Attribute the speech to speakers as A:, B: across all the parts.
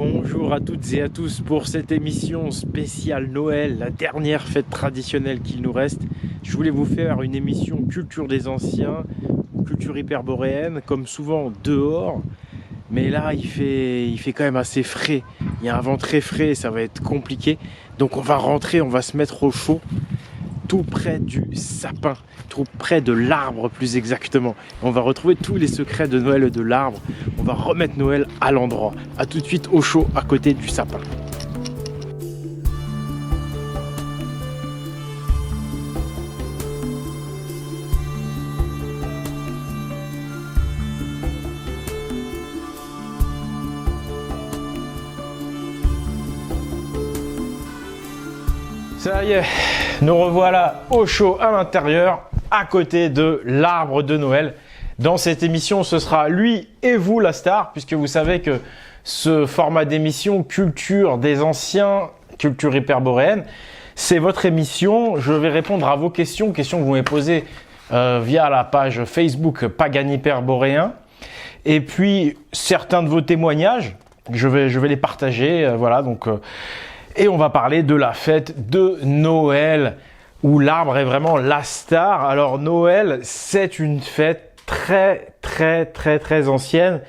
A: Bonjour à toutes et à tous pour cette émission spéciale Noël, la dernière fête traditionnelle qu'il nous reste. Je voulais vous faire une émission culture des anciens, culture hyperboréenne, comme souvent dehors. Mais là, il fait quand même assez frais. Il y a un vent très frais, ça va être compliqué. Donc on va rentrer, on va se mettre au chaud, tout près du sapin, tout près de l'arbre plus exactement. On va retrouver tous les secrets de Noël et de l'arbre. On va remettre Noël à l'endroit. A tout de suite au chaud, à côté du sapin. Ça y est, nous revoilà au chaud à l'intérieur, à côté de l'arbre de Noël. Dans cette émission, ce sera lui et vous la star, puisque vous savez que ce format d'émission culture des anciens, culture hyperboréenne, c'est votre émission. Je vais répondre à vos questions que vous m'avez posées via la page Facebook Pagan Hyperboréen. Et puis, certains de vos témoignages, je vais les partager. Voilà, donc... Et on va parler de la fête de Noël, où l'arbre est vraiment la star. Alors Noël, c'est une fête très ancienne.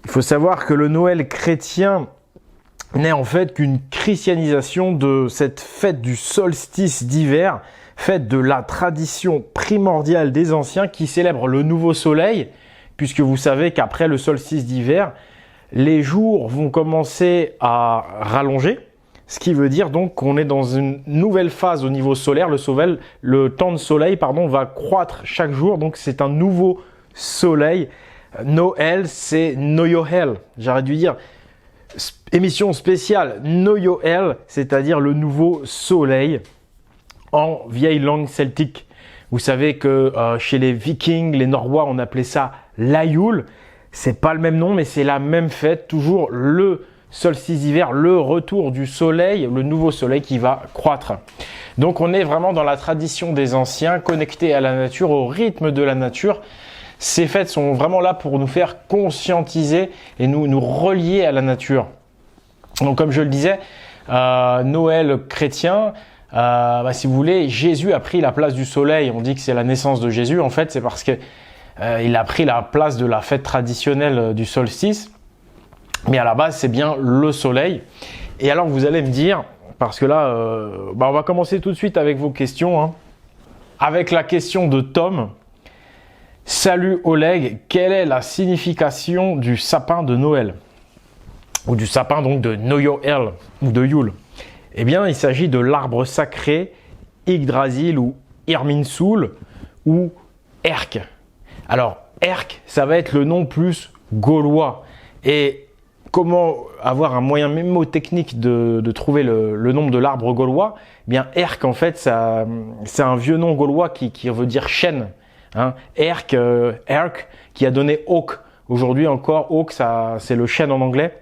A: Il faut savoir que le Noël chrétien n'est en fait qu'une christianisation de cette fête du solstice d'hiver, fête de la tradition primordiale des anciens qui célèbre le nouveau soleil, puisque vous savez qu'après le solstice d'hiver, les jours vont commencer à rallonger. Ce qui veut dire donc qu'on est dans une nouvelle phase au niveau solaire. Le temps de soleil va croître chaque jour. Donc c'est un nouveau soleil. Noël, c'est Noyoel. J'aurais dû dire émission spéciale Noyoel, c'est-à-dire le nouveau soleil en vieille langue celtique. Vous savez que chez les Vikings, les Norrois, on appelait ça l'Ayul. C'est pas le même nom, mais c'est la même fête. Toujours le solstice d'hiver, le retour du soleil, le nouveau soleil qui va croître. Donc on est vraiment dans la tradition des anciens, connectés à la nature, au rythme de la nature. Ces fêtes sont vraiment là pour nous faire conscientiser et nous relier à la nature. Donc comme je le disais, Noël chrétien, si vous voulez, Jésus a pris la place du soleil. On dit que c'est la naissance de Jésus. En fait, c'est parce que il a pris la place de la fête traditionnelle du solstice. Mais à la base, c'est bien le soleil. Et alors, vous allez me dire, parce que là, on va commencer tout de suite avec vos questions. Hein. Avec la question de Tom. Salut Oleg, quelle est la signification du sapin de Noël? Ou du sapin donc de Noyoel ou de Yule? Eh bien, il s'agit de l'arbre sacré Yggdrasil ou Irminsul ou Erk. Alors, Erk, ça va être le nom plus gaulois. Et comment avoir un moyen mémotechnique de trouver le nom de l'arbre gaulois? Eh bien, Erk, en fait, c'est un vieux nom gaulois qui veut dire chêne. Hein. Erk, qui a donné oak. Aujourd'hui encore, oak, c'est le chêne en anglais.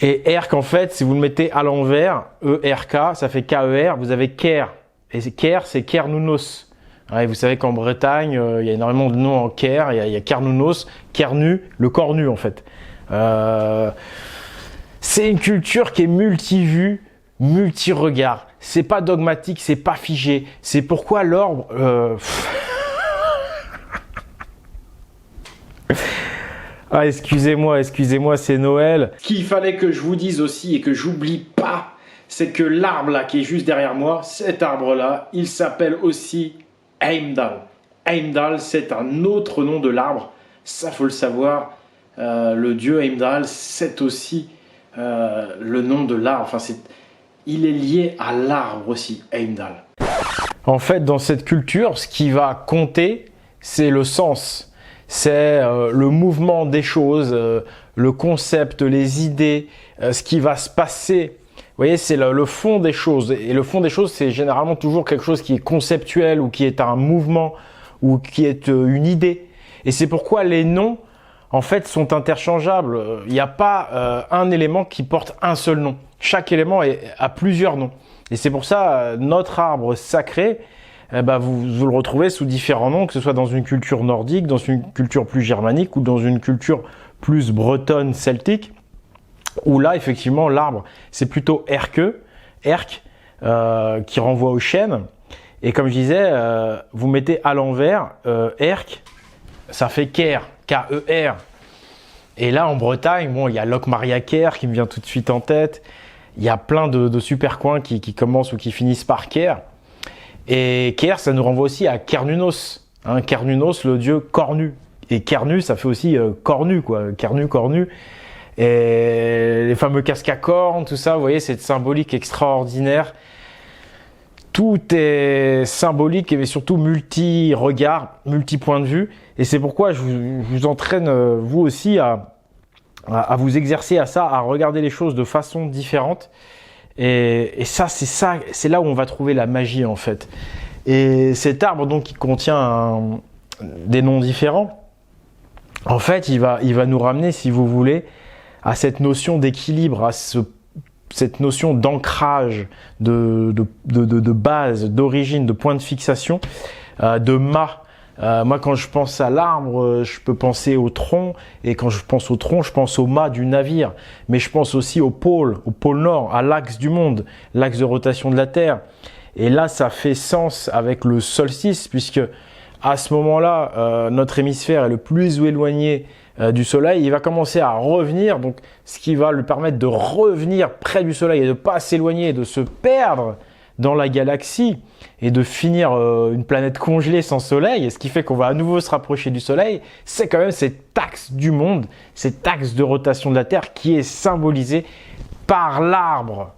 A: Et Erk, en fait, si vous le mettez à l'envers, E-R-K, ça fait K-E-R, vous avez Ker. Et Ker, c'est Kernounos. Ouais, vous savez qu'en Bretagne, il y a énormément de noms en Ker. Il y a Kernounos, Kernu, le cornu en fait. C'est une culture qui est multi-vue, multi-regard. C'est pas dogmatique, c'est pas figé. C'est pourquoi l'arbre... Ah, excusez-moi, c'est Noël. Ce qu'il fallait que je vous dise aussi et que j'oublie pas, c'est que l'arbre là qui est juste derrière moi, cet arbre là, il s'appelle aussi Heimdall. Heimdall, c'est un autre nom de l'arbre. Ça, faut le savoir. Le dieu Heimdall, c'est aussi le nom de l'arbre. Enfin, il est lié à l'arbre aussi, Heimdall. En fait, dans cette culture, ce qui va compter, c'est le sens. C'est le mouvement des choses, le concept, les idées, ce qui va se passer. Vous voyez, c'est le fond des choses. Et le fond des choses, c'est généralement toujours quelque chose qui est conceptuel ou qui est un mouvement ou qui est une idée. Et c'est pourquoi les noms, en fait, sont interchangeables. Il n'y a pas un élément qui porte un seul nom. Chaque élément a plusieurs noms. Et c'est pour ça, notre arbre sacré, vous le retrouvez sous différents noms, que ce soit dans une culture nordique, dans une culture plus germanique ou dans une culture plus bretonne celtique, où là effectivement l'arbre c'est plutôt erc, qui renvoie au chêne. Et comme je disais, vous mettez à l'envers erc, ça fait Ker, K-E-R. Et là en Bretagne, bon, il y a Locmaria Ker qui me vient tout de suite en tête. Il y a plein de super coins qui commencent ou qui finissent par Ker. Et Ker, ça nous renvoie aussi à Cernunnos, hein, Cernunnos, le dieu cornu. Et Cernu, ça fait aussi cornu, quoi. Cornu. Et les fameux casques à cornes, tout ça, vous voyez, c'est symbolique extraordinaire. Tout est symbolique et surtout multi-regard, multi-point de vue. Et c'est pourquoi je vous entraîne, vous aussi, à vous exercer à ça, à regarder les choses de façon différente. Et ça, c'est là où on va trouver la magie, en fait. Et cet arbre, donc, qui contient des noms différents, en fait, il va nous ramener, si vous voulez, à cette notion d'équilibre, à cette notion d'ancrage, de base, d'origine, de point de fixation, de mât. Moi, quand je pense à l'arbre, je peux penser au tronc, et quand je pense au tronc, je pense au mât du navire. Mais je pense aussi au pôle Nord, à l'axe du monde, l'axe de rotation de la Terre. Et là, ça fait sens avec le solstice, puisque à ce moment-là, notre hémisphère est le plus éloigné du Soleil. Il va commencer à revenir, donc ce qui va lui permettre de revenir près du Soleil et de ne pas s'éloigner, de se perdre dans la galaxie et de finir une planète congelée sans Soleil. Et ce qui fait qu'on va à nouveau se rapprocher du Soleil, c'est quand même cet axe du monde, cet axe de rotation de la Terre qui est symbolisé par l'arbre.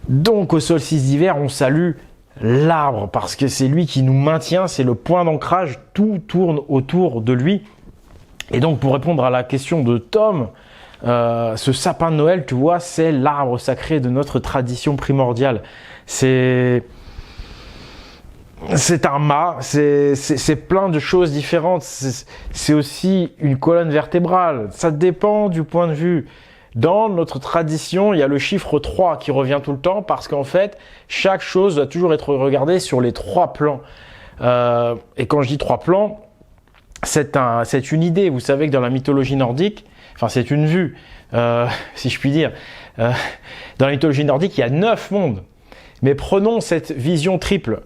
A: Donc au solstice d'hiver, on salue l'arbre parce que c'est lui qui nous maintient, c'est le point d'ancrage, tout tourne autour de lui. Et donc pour répondre à la question de Tom, ce sapin de Noël, tu vois, c'est l'arbre sacré de notre tradition primordiale. C'est un mât, c'est plein de choses différentes, c'est aussi une colonne vertébrale, ça dépend du point de vue. Dans notre tradition, il y a le chiffre 3 qui revient tout le temps parce qu'en fait, chaque chose doit toujours être regardée sur les 3 plans. Et quand je dis 3 plans, c'est une idée. Vous savez que dans la mythologie nordique, enfin c'est une vue, si je puis dire, dans la mythologie nordique, il y a 9 mondes. Mais prenons cette vision triple.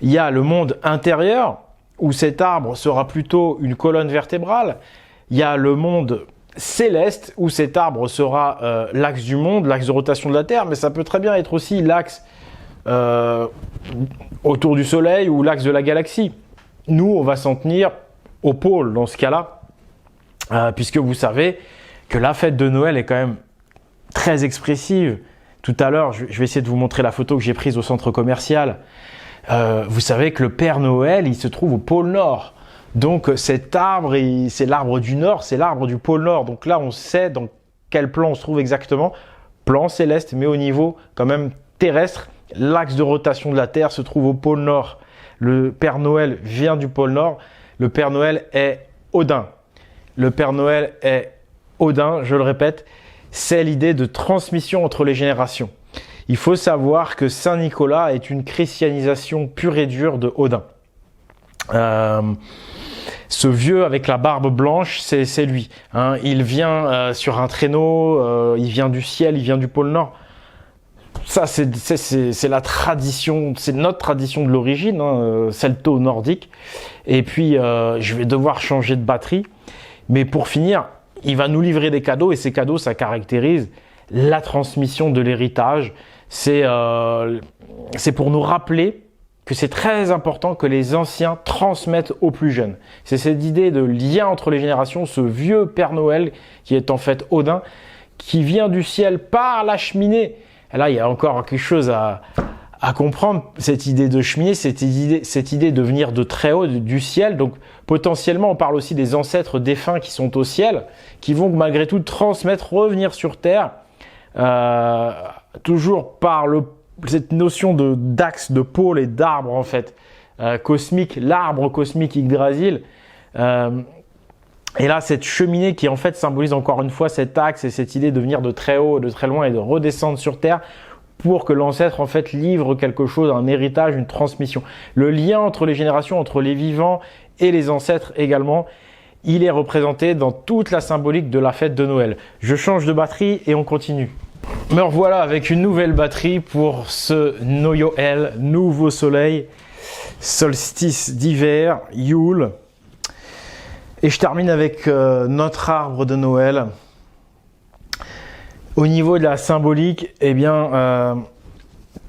A: Il y a le monde intérieur, où cet arbre sera plutôt une colonne vertébrale. Il y a le monde céleste, où cet arbre sera l'axe du monde, l'axe de rotation de la Terre, mais ça peut très bien être aussi l'axe autour du Soleil ou l'axe de la galaxie. Nous, on va s'en tenir au pôle dans ce cas-là, puisque vous savez que la fête de Noël est quand même très expressive. Tout à l'heure, je vais essayer de vous montrer la photo que j'ai prise au centre commercial. Vous savez que le Père Noël, il se trouve au pôle Nord. Donc cet arbre, c'est l'arbre du Nord, c'est l'arbre du pôle Nord. Donc là, on sait dans quel plan on se trouve exactement. Plan céleste, mais au niveau quand même terrestre. L'axe de rotation de la Terre se trouve au pôle Nord. Le Père Noël vient du pôle Nord. Le Père Noël est Odin. Le Père Noël est Odin, je le répète, c'est l'idée de transmission entre les générations. Il faut savoir que Saint Nicolas est une christianisation pure et dure de Odin. Ce vieux avec la barbe blanche, c'est lui. Hein. Il vient sur un traîneau, il vient du ciel, il vient du pôle Nord. Ça, c'est la tradition, c'est notre tradition de l'origine, hein, celto-nordique. Et puis, je vais devoir changer de batterie. Mais pour finir, il va nous livrer des cadeaux. Et ces cadeaux, ça caractérise la transmission de l'héritage. C'est pour nous rappeler que c'est très important que les anciens transmettent aux plus jeunes. C'est cette idée de lien entre les générations, ce vieux Père Noël, qui est en fait Odin, qui vient du ciel par la cheminée. Et là, il y a encore quelque chose à comprendre, cette idée de cheminée, cette idée de venir de très haut, du ciel. Donc potentiellement, on parle aussi des ancêtres défunts qui sont au ciel, qui vont malgré tout transmettre, revenir sur Terre, toujours par cette notion d'axe, de pôle et d'arbre en fait, cosmique, l'arbre cosmique Yggdrasil. Et là, cette cheminée qui en fait symbolise encore une fois cet axe et cette idée de venir de très haut, de très loin et de redescendre sur Terre pour que l'ancêtre en fait livre quelque chose, un héritage, une transmission. Le lien entre les générations, entre les vivants et les ancêtres également. il est représenté dans toute la symbolique de la fête de Noël. Je change de batterie et on continue. Me revoilà avec une nouvelle batterie pour ce Noyoel, nouveau soleil, solstice d'hiver, Yule. Et je termine avec notre arbre de Noël. Au niveau de la symbolique, eh bien,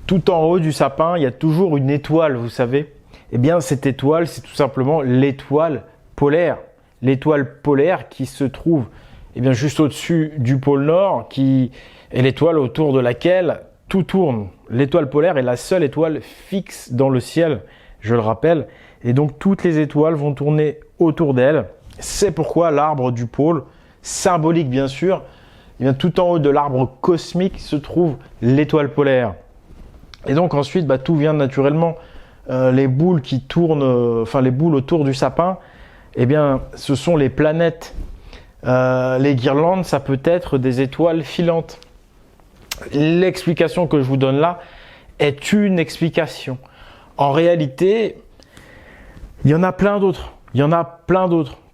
A: tout en haut du sapin, il y a toujours une étoile, vous savez. Eh bien, cette étoile, c'est tout simplement l'étoile polaire. L'étoile polaire qui se trouve eh bien, juste au-dessus du pôle Nord, qui est l'étoile autour de laquelle tout tourne. L'étoile polaire est la seule étoile fixe dans le ciel, je le rappelle. Et donc, toutes les étoiles vont tourner autour d'elle. C'est pourquoi l'arbre du pôle, symbolique bien sûr, eh bien, tout en haut de l'arbre cosmique se trouve l'étoile polaire. Et donc ensuite, tout vient naturellement. Les boules qui tournent, les boules autour du sapin, eh bien, ce sont les planètes. Les guirlandes, ça peut être des étoiles filantes. L'explication que je vous donne là est une explication. En réalité, il y en a plein d'autres.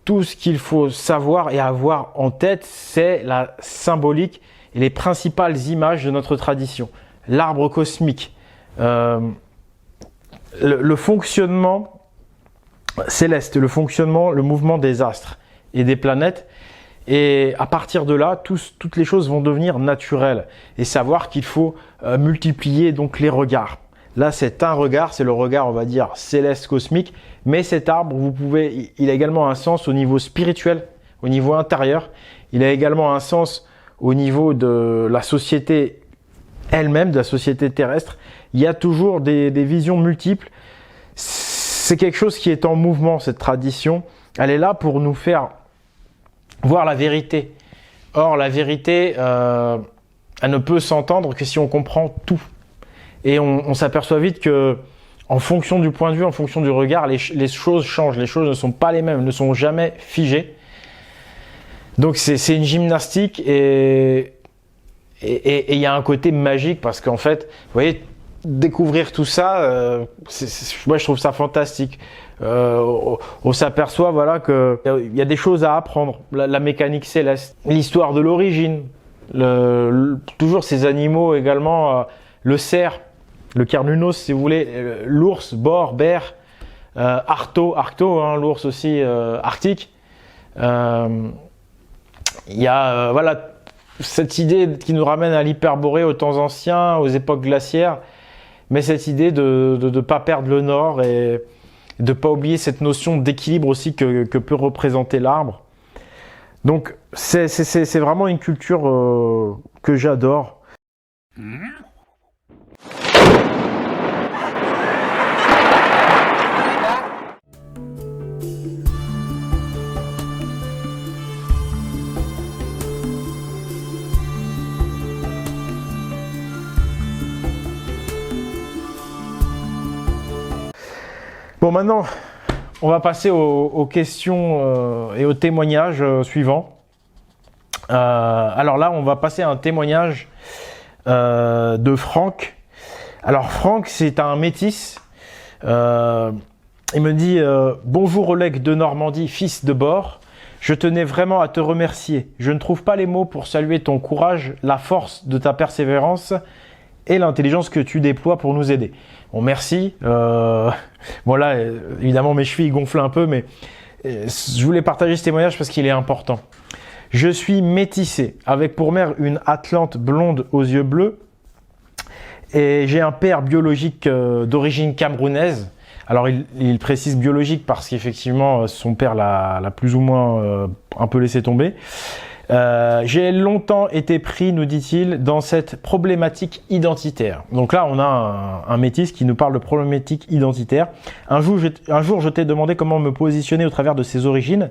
A: Tout ce qu'il faut savoir et avoir en tête, c'est la symbolique et les principales images de notre tradition. L'arbre cosmique, le fonctionnement céleste, le mouvement des astres et des planètes. Et à partir de là, toutes les choses vont devenir naturelles. Et savoir qu'il faut multiplier donc les regards. Là, c'est un regard, c'est le regard, on va dire, céleste cosmique. Mais cet arbre, il a également un sens au niveau spirituel, au niveau intérieur. Il a également un sens au niveau de la société elle-même, de la société terrestre. Il y a toujours des visions multiples. C'est quelque chose qui est en mouvement, cette tradition. Elle est là pour nous faire voir la vérité. Or, la vérité, elle ne peut s'entendre que si on comprend tout. Et on s'aperçoit vite que, en fonction du point de vue, en fonction du regard, les choses changent. Les choses ne sont pas les mêmes, ne sont jamais figées. Donc c'est une gymnastique et il y a un côté magique parce qu'en fait, vous voyez, découvrir tout ça, moi je trouve ça fantastique. On s'aperçoit voilà que il y a des choses à apprendre. La mécanique céleste, l'histoire de l'origine, toujours ces animaux également, le cerf. Le carnunos, si vous voulez, l'ours, bord, bear, arcto, l'ours aussi arctique. Il y a voilà cette idée qui nous ramène à l'hyperborée, aux temps anciens, aux époques glaciaires, mais cette idée de ne pas perdre le nord et de ne pas oublier cette notion d'équilibre aussi que peut représenter l'arbre. Donc c'est vraiment une culture que j'adore. Bon, maintenant, on va passer aux questions et aux témoignages suivants. Alors là, on va passer à un témoignage de Franck. Alors Franck, c'est un métis. Il me dit « Bonjour Oleg de Normandie, fils de Bord. Je tenais vraiment à te remercier. Je ne trouve pas les mots pour saluer ton courage, la force de ta persévérance et l'intelligence que tu déploies pour nous aider. » Bon, merci. Bon là, évidemment, mes chevilles gonflent un peu, mais je voulais partager ce témoignage parce qu'il est important. Je suis métissé, avec pour mère une Atlante blonde aux yeux bleus, et j'ai un père biologique d'origine camerounaise. Alors, il précise biologique parce qu'effectivement, son père l'a plus ou moins un peu laissé tomber. J'ai longtemps été pris, nous dit-il, dans cette problématique identitaire. Donc là, on a un métis qui nous parle de problématique identitaire. Un jour, je t'ai demandé comment me positionner au travers de ses origines,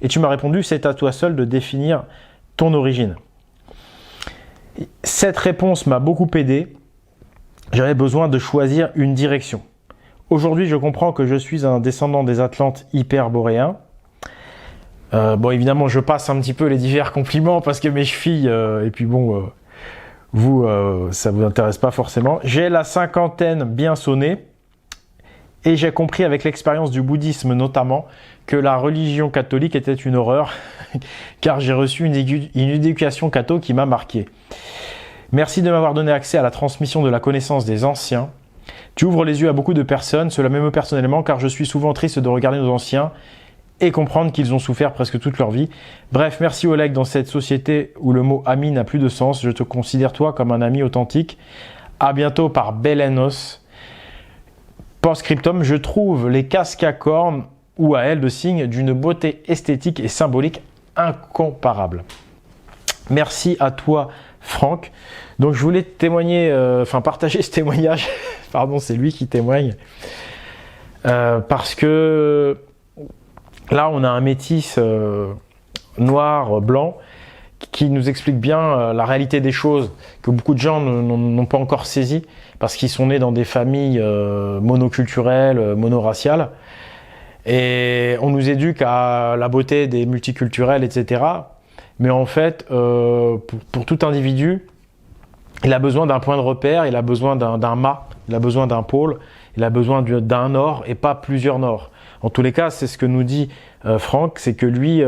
A: et tu m'as répondu, c'est à toi seul de définir ton origine. Cette réponse m'a beaucoup aidé. J'avais besoin de choisir une direction. Aujourd'hui, je comprends que je suis un descendant des Atlantes hyperboréens. Bon, évidemment, je passe un petit peu les divers compliments parce que mes chevilles, et puis bon, vous, ça vous intéresse pas forcément. J'ai la cinquantaine bien sonnée et j'ai compris avec l'expérience du bouddhisme notamment que la religion catholique était une horreur, car j'ai reçu une éducation catho qui m'a marqué. Merci de m'avoir donné accès à la transmission de la connaissance des anciens. Tu ouvres les yeux à beaucoup de personnes, cela m'émeut personnellement, car je suis souvent triste de regarder nos anciens et comprendre qu'ils ont souffert presque toute leur vie. Bref, merci Oleg, dans cette société où le mot ami n'a plus de sens, je te considère toi comme un ami authentique. À bientôt par Belenos. Post-scriptum, je trouve les casques à cornes ou à ailes de cygne d'une beauté esthétique et symbolique incomparable. Merci à toi Franck. Donc je voulais témoigner, partager ce témoignage, pardon, c'est lui qui témoigne, parce que là on a un métis noir, blanc, qui nous explique bien la réalité des choses, que beaucoup de gens n'ont pas encore saisi, parce qu'ils sont nés dans des familles monoculturelles, monoraciales, et on nous éduque à la beauté des multiculturels, etc. Mais en fait, pour tout individu, il a besoin d'un point de repère, il a besoin d'un mât, il a besoin d'un pôle, il a besoin d'un nord et pas plusieurs nords. En tous les cas, c'est ce que nous dit Franck, c'est que lui,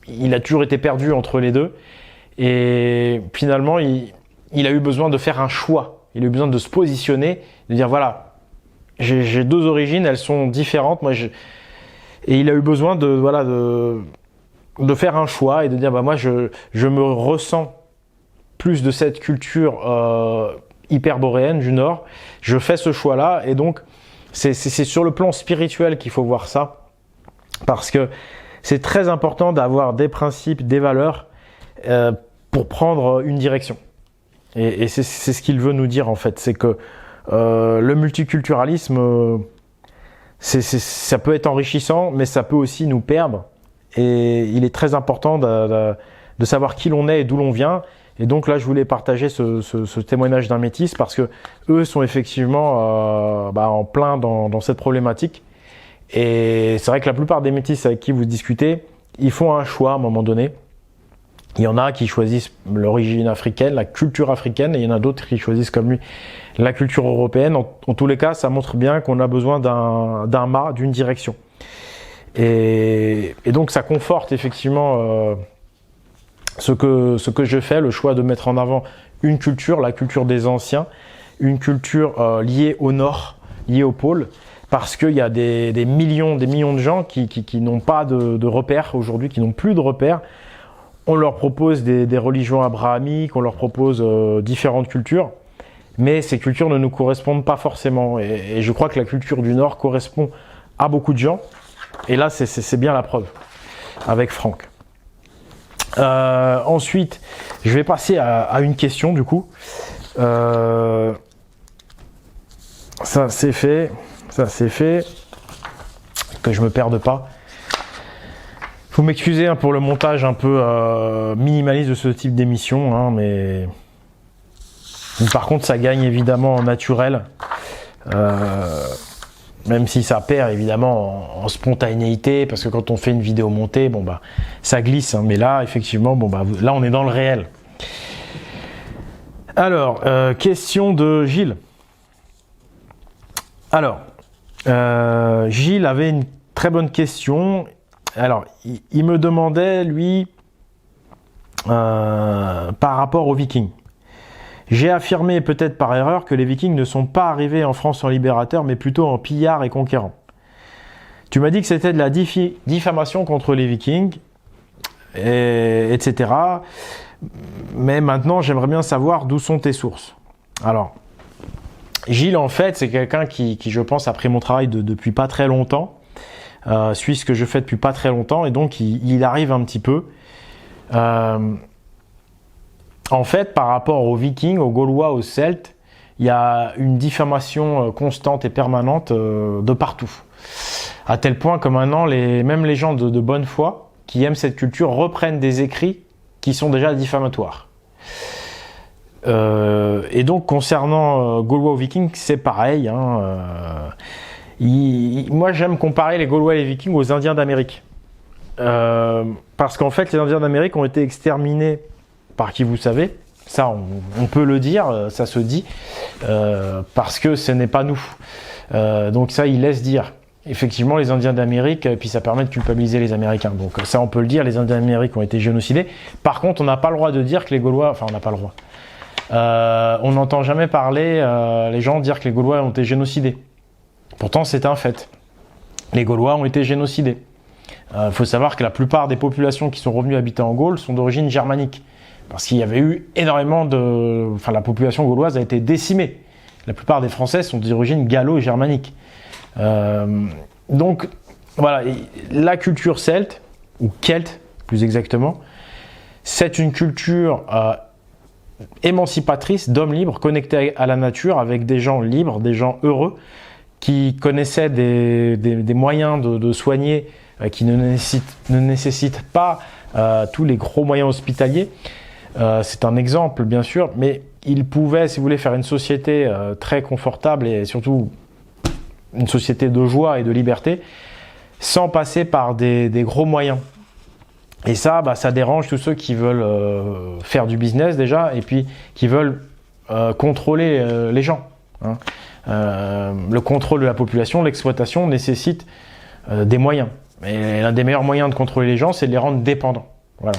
A: il a toujours été perdu entre les deux. Et finalement, il a eu besoin de faire un choix. Il a eu besoin de se positionner, de dire voilà, j'ai deux origines, elles sont différentes. Et il a eu besoin de faire un choix et de dire bah moi je me ressens plus de cette culture hyperboréenne du Nord, je fais ce choix-là, et donc c'est sur le plan spirituel qu'il faut voir ça, parce que c'est très important d'avoir des principes, des valeurs pour prendre une direction. Et c'est ce qu'il veut nous dire en fait, c'est que le multiculturalisme, ça peut être enrichissant, mais ça peut aussi nous perdre. Et il est très important de savoir qui l'on est et d'où l'on vient. Et donc là, je voulais partager ce témoignage d'un métis parce que eux sont effectivement en plein dans cette problématique. Et c'est vrai que la plupart des métis avec qui vous discutez, ils font un choix à un moment donné. Il y en a qui choisissent l'origine africaine, la culture africaine, et il y en a d'autres qui choisissent comme lui la culture européenne. En tous les cas, ça montre bien qu'on a besoin d'un mât, d'une direction. Et donc ça conforte effectivement ce que je fais, le choix de mettre en avant une culture, la culture des anciens, une culture liée au nord, liée au pôle, parce qu'il y a des millions de gens qui n'ont pas de repères aujourd'hui, qui n'ont plus de repères. On leur propose des religions abrahamiques, on leur propose différentes cultures, mais ces cultures ne nous correspondent pas forcément. Et je crois que la culture du Nord correspond à beaucoup de gens. Et là, c'est bien la preuve avec Franck. Ensuite, je vais passer à une question du coup. Ça c'est fait, que je me perde pas. Faut m'excuser hein, pour le montage un peu minimaliste de ce type d'émission, hein, mais par contre ça gagne évidemment en naturel. Même si ça perd évidemment en spontanéité, parce que quand on fait une vidéo montée, ça glisse, hein, mais là effectivement, là on est dans le réel. Alors, question de Gilles. Alors, Gilles avait une très bonne question. Alors, il me demandait, lui, par rapport aux Vikings. J'ai affirmé, peut-être par erreur, que les Vikings ne sont pas arrivés en France en libérateurs, mais plutôt en pillards et conquérants. Tu m'as dit que c'était de la diffamation contre les Vikings, etc. Mais maintenant, j'aimerais bien savoir d'où sont tes sources. Alors, Gilles, en fait, c'est quelqu'un qui, je pense, a pris mon travail depuis pas très longtemps, suit ce que je fais depuis pas très longtemps, et donc il arrive un petit peu. En fait, par rapport aux Vikings, aux Gaulois, aux Celtes, il y a une diffamation constante et permanente de partout. À tel point que maintenant, même les gens de bonne foi qui aiment cette culture reprennent des écrits qui sont déjà diffamatoires. Et donc, concernant Gaulois ou Vikings, c'est pareil. Hein, moi, j'aime comparer les Gaulois et les Vikings aux Indiens d'Amérique. Parce qu'en fait, les Indiens d'Amérique ont été exterminés par qui vous savez, ça on peut le dire, ça se dit, parce que ce n'est pas nous. Donc ça, il laisse dire. effectivement les Indiens d'Amérique, et puis ça permet de culpabiliser les Américains. Donc ça on peut le dire, les Indiens d'Amérique ont été génocidés. Par contre on n'a pas le droit de dire que les Gaulois, enfin on n'a pas le droit. On n'entend jamais parler les gens dire que les Gaulois ont été génocidés. Pourtant c'est un fait. Les Gaulois ont été génocidés. Il faut savoir que la plupart des populations qui sont revenues habiter en Gaule sont d'origine germanique. Parce qu'il y avait eu énormément de... Enfin la population gauloise a été décimée. La plupart des Français sont d'origine gallo-germanique. Donc voilà, la culture celte, ou celte plus exactement, c'est une culture émancipatrice d'hommes libres, connectés à la nature, avec des gens libres, des gens heureux, qui connaissaient des moyens de soigner, qui ne nécessitent pas tous les gros moyens hospitaliers. C'est un exemple bien sûr, mais ils pouvaient, si vous voulez, faire une société très confortable et surtout une société de joie et de liberté, sans passer par des gros moyens. Et ça, ça dérange tous ceux qui veulent faire du business déjà, et puis qui veulent contrôler les gens. Hein. Le contrôle de la population, l'exploitation nécessite des moyens. Et l'un des meilleurs moyens de contrôler les gens, c'est de les rendre dépendants. Voilà.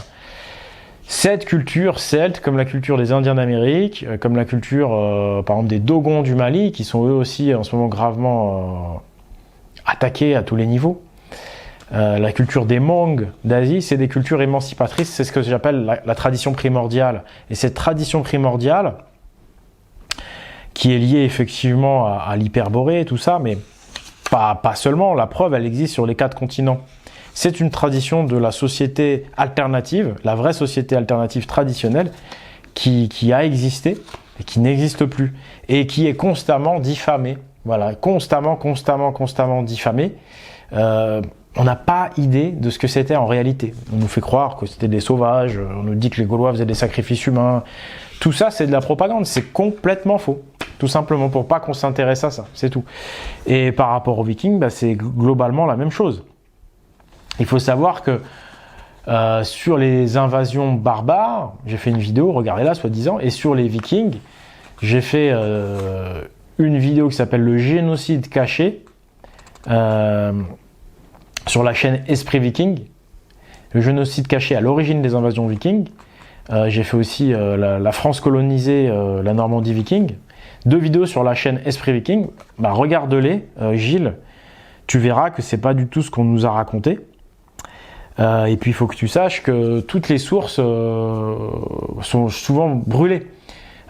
A: Cette culture celte, comme la culture des Indiens d'Amérique, comme la culture, par exemple, des Dogons du Mali, qui sont eux aussi en ce moment gravement attaqués à tous les niveaux, la culture des Hmong d'Asie, c'est des cultures émancipatrices, c'est ce que j'appelle la tradition primordiale. Et cette tradition primordiale, qui est liée effectivement à l'hyperborée et tout ça, mais pas seulement, la preuve, elle existe sur les 4 continents. C'est une tradition de la société alternative, la vraie société alternative traditionnelle, qui a existé et qui n'existe plus, et qui est constamment diffamée. Voilà, constamment diffamée. On n'a pas idée de ce que c'était en réalité. On nous fait croire que c'était des sauvages, on nous dit que les Gaulois faisaient des sacrifices humains. Tout ça, c'est de la propagande, c'est complètement faux. Tout simplement pour pas qu'on s'intéresse à ça, c'est tout. Et par rapport aux Vikings, c'est globalement la même chose. Il faut savoir que sur les invasions barbares, j'ai fait une vidéo, regardez-la, soi-disant, et sur les Vikings, j'ai fait une vidéo qui s'appelle le génocide caché sur la chaîne Esprit Viking. Le génocide caché à l'origine des invasions vikings. J'ai fait aussi la France colonisée, la Normandie viking. 2 vidéos sur la chaîne Esprit Viking. Regarde-les, Gilles. Tu verras que c'est pas du tout ce qu'on nous a raconté. Et puis il faut que tu saches que toutes les sources sont souvent brûlées.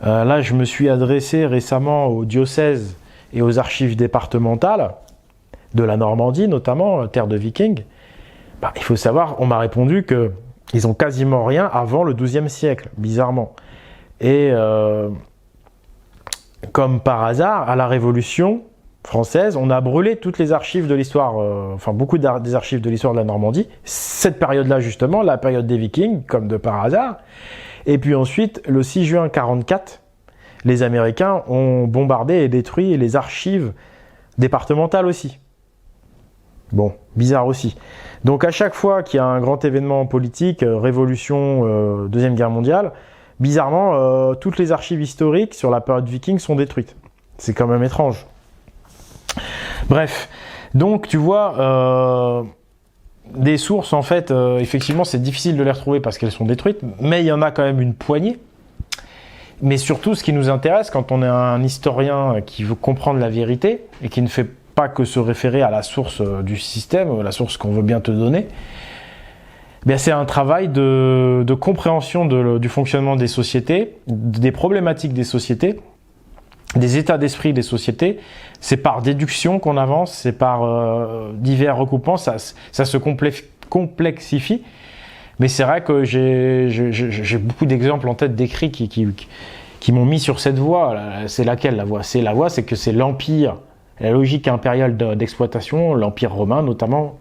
A: Là, je me suis adressé récemment au diocèse et aux archives départementales de la Normandie, notamment, terre de Vikings. Il faut savoir, on m'a répondu que ils ont quasiment rien avant le XIIe siècle, bizarrement. Et comme par hasard, à la Révolution française, on a brûlé toutes les archives de l'histoire, beaucoup des archives de l'histoire de la Normandie. Cette période-là, justement, la période des Vikings, comme de par hasard. Et puis ensuite, le 6 juin 1944, les Américains ont bombardé et détruit les archives départementales aussi. Bon, bizarre aussi. Donc à chaque fois qu'il y a un grand événement politique, révolution, Deuxième Guerre mondiale, bizarrement, toutes les archives historiques sur la période viking sont détruites. C'est quand même étrange. Bref, donc tu vois, des sources, en fait, effectivement, c'est difficile de les retrouver parce qu'elles sont détruites, mais il y en a quand même une poignée. Mais surtout, ce qui nous intéresse, quand on est un historien qui veut comprendre la vérité et qui ne fait pas que se référer à la source du système, la source qu'on veut bien te donner, c'est un travail de compréhension du fonctionnement des sociétés, des problématiques des sociétés, des états d'esprit des sociétés. C'est par déduction qu'on avance, c'est par divers recoupements, ça se complexifie. Mais c'est vrai que j'ai beaucoup d'exemples en tête d'écrits qui m'ont mis sur cette voie. C'est laquelle la voie? C'est la voie, c'est que c'est l'empire, la logique impériale d'exploitation, l'Empire romain notamment,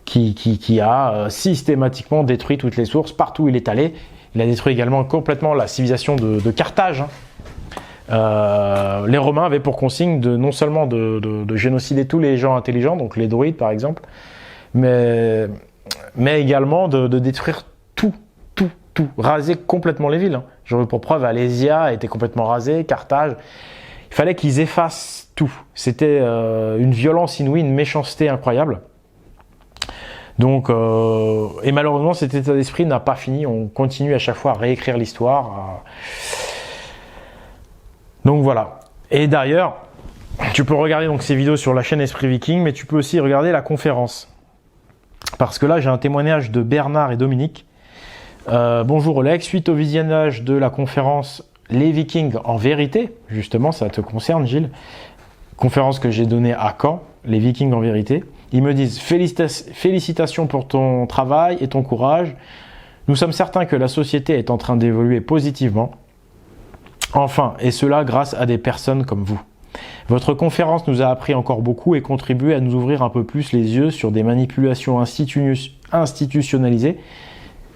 A: qui a systématiquement détruit toutes les sources partout où il est allé. Il a détruit également complètement la civilisation de Carthage. Les Romains avaient pour consigne non seulement de génocider tous les gens intelligents, donc les druides par exemple, mais également de détruire tout, raser complètement les villes. J'en veux pour preuve, Alésia a été complètement rasée, Carthage. Il fallait qu'ils effacent tout. C'était une violence inouïe, une méchanceté incroyable. Donc, et malheureusement, cet état d'esprit n'a pas fini. On continue à chaque fois à réécrire l'histoire. Donc voilà. Et d'ailleurs, tu peux regarder donc ces vidéos sur la chaîne Esprit Viking, mais tu peux aussi regarder la conférence. Parce que là, j'ai un témoignage de Bernard et Dominique. Bonjour Oleg, suite au visionnage de la conférence Les Vikings en vérité, justement, ça te concerne Gilles, conférence que j'ai donnée à Caen, Les Vikings en vérité, ils me disent félicitations pour ton travail et ton courage. Nous sommes certains que la société est en train d'évoluer positivement. Enfin, et cela grâce à des personnes comme vous. Votre conférence nous a appris encore beaucoup et contribué à nous ouvrir un peu plus les yeux sur des manipulations institutionnalisées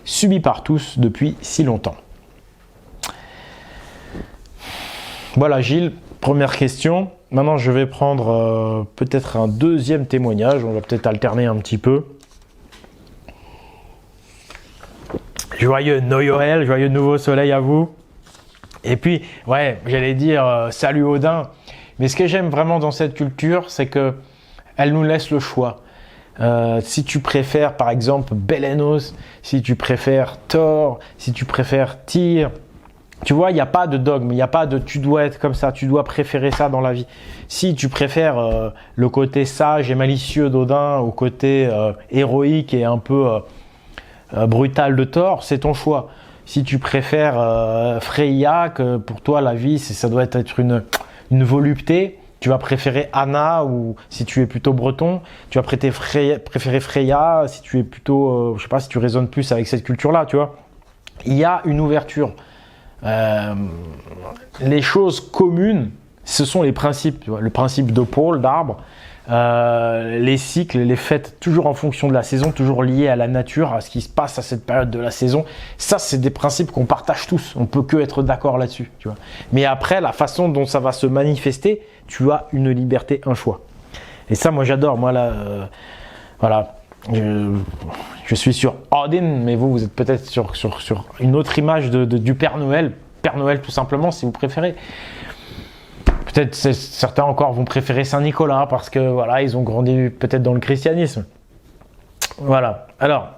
A: subies par tous depuis si longtemps. Voilà Gilles, première question. Maintenant je vais prendre peut-être un deuxième témoignage, on va peut-être alterner un petit peu. Joyeux Noël, joyeux nouveau soleil à vous. Et puis, ouais, j'allais dire salut Odin. Mais ce que j'aime vraiment dans cette culture, c'est que elle nous laisse le choix. Si tu préfères par exemple Belenos, si tu préfères Thor, si tu préfères Tyr, tu vois, il n'y a pas de dogme, il n'y a pas de tu dois être comme ça, tu dois préférer ça dans la vie. Si tu préfères le côté sage et malicieux d'Odin au côté héroïque et un peu brutal de Thor, c'est ton choix. Si tu préfères Freya, que pour toi la vie ça doit être une volupté, tu vas préférer Anna, ou si tu es plutôt breton, tu vas préférer Freya, si tu es plutôt, je sais pas, si tu résonnes plus avec cette culture-là, tu vois. Il y a une ouverture. Les choses communes, ce sont les principes, tu vois, le principe de pôle, d'arbre, les cycles, les fêtes, toujours en fonction de la saison, toujours liés à la nature, à ce qui se passe à cette période de la saison. Ça, c'est des principes qu'on partage tous. On peut que être d'accord là-dessus, tu vois. Mais après, la façon dont ça va se manifester, tu as une liberté, un choix. Et ça, moi, j'adore. Moi, là, voilà. Je suis sur Odin, mais vous êtes peut-être sur une autre image du Père Noël. Père Noël, tout simplement, si vous préférez. Peut-être certains encore vont préférer Saint-Nicolas parce que voilà, ils ont grandi peut-être dans le christianisme. Voilà. Alors,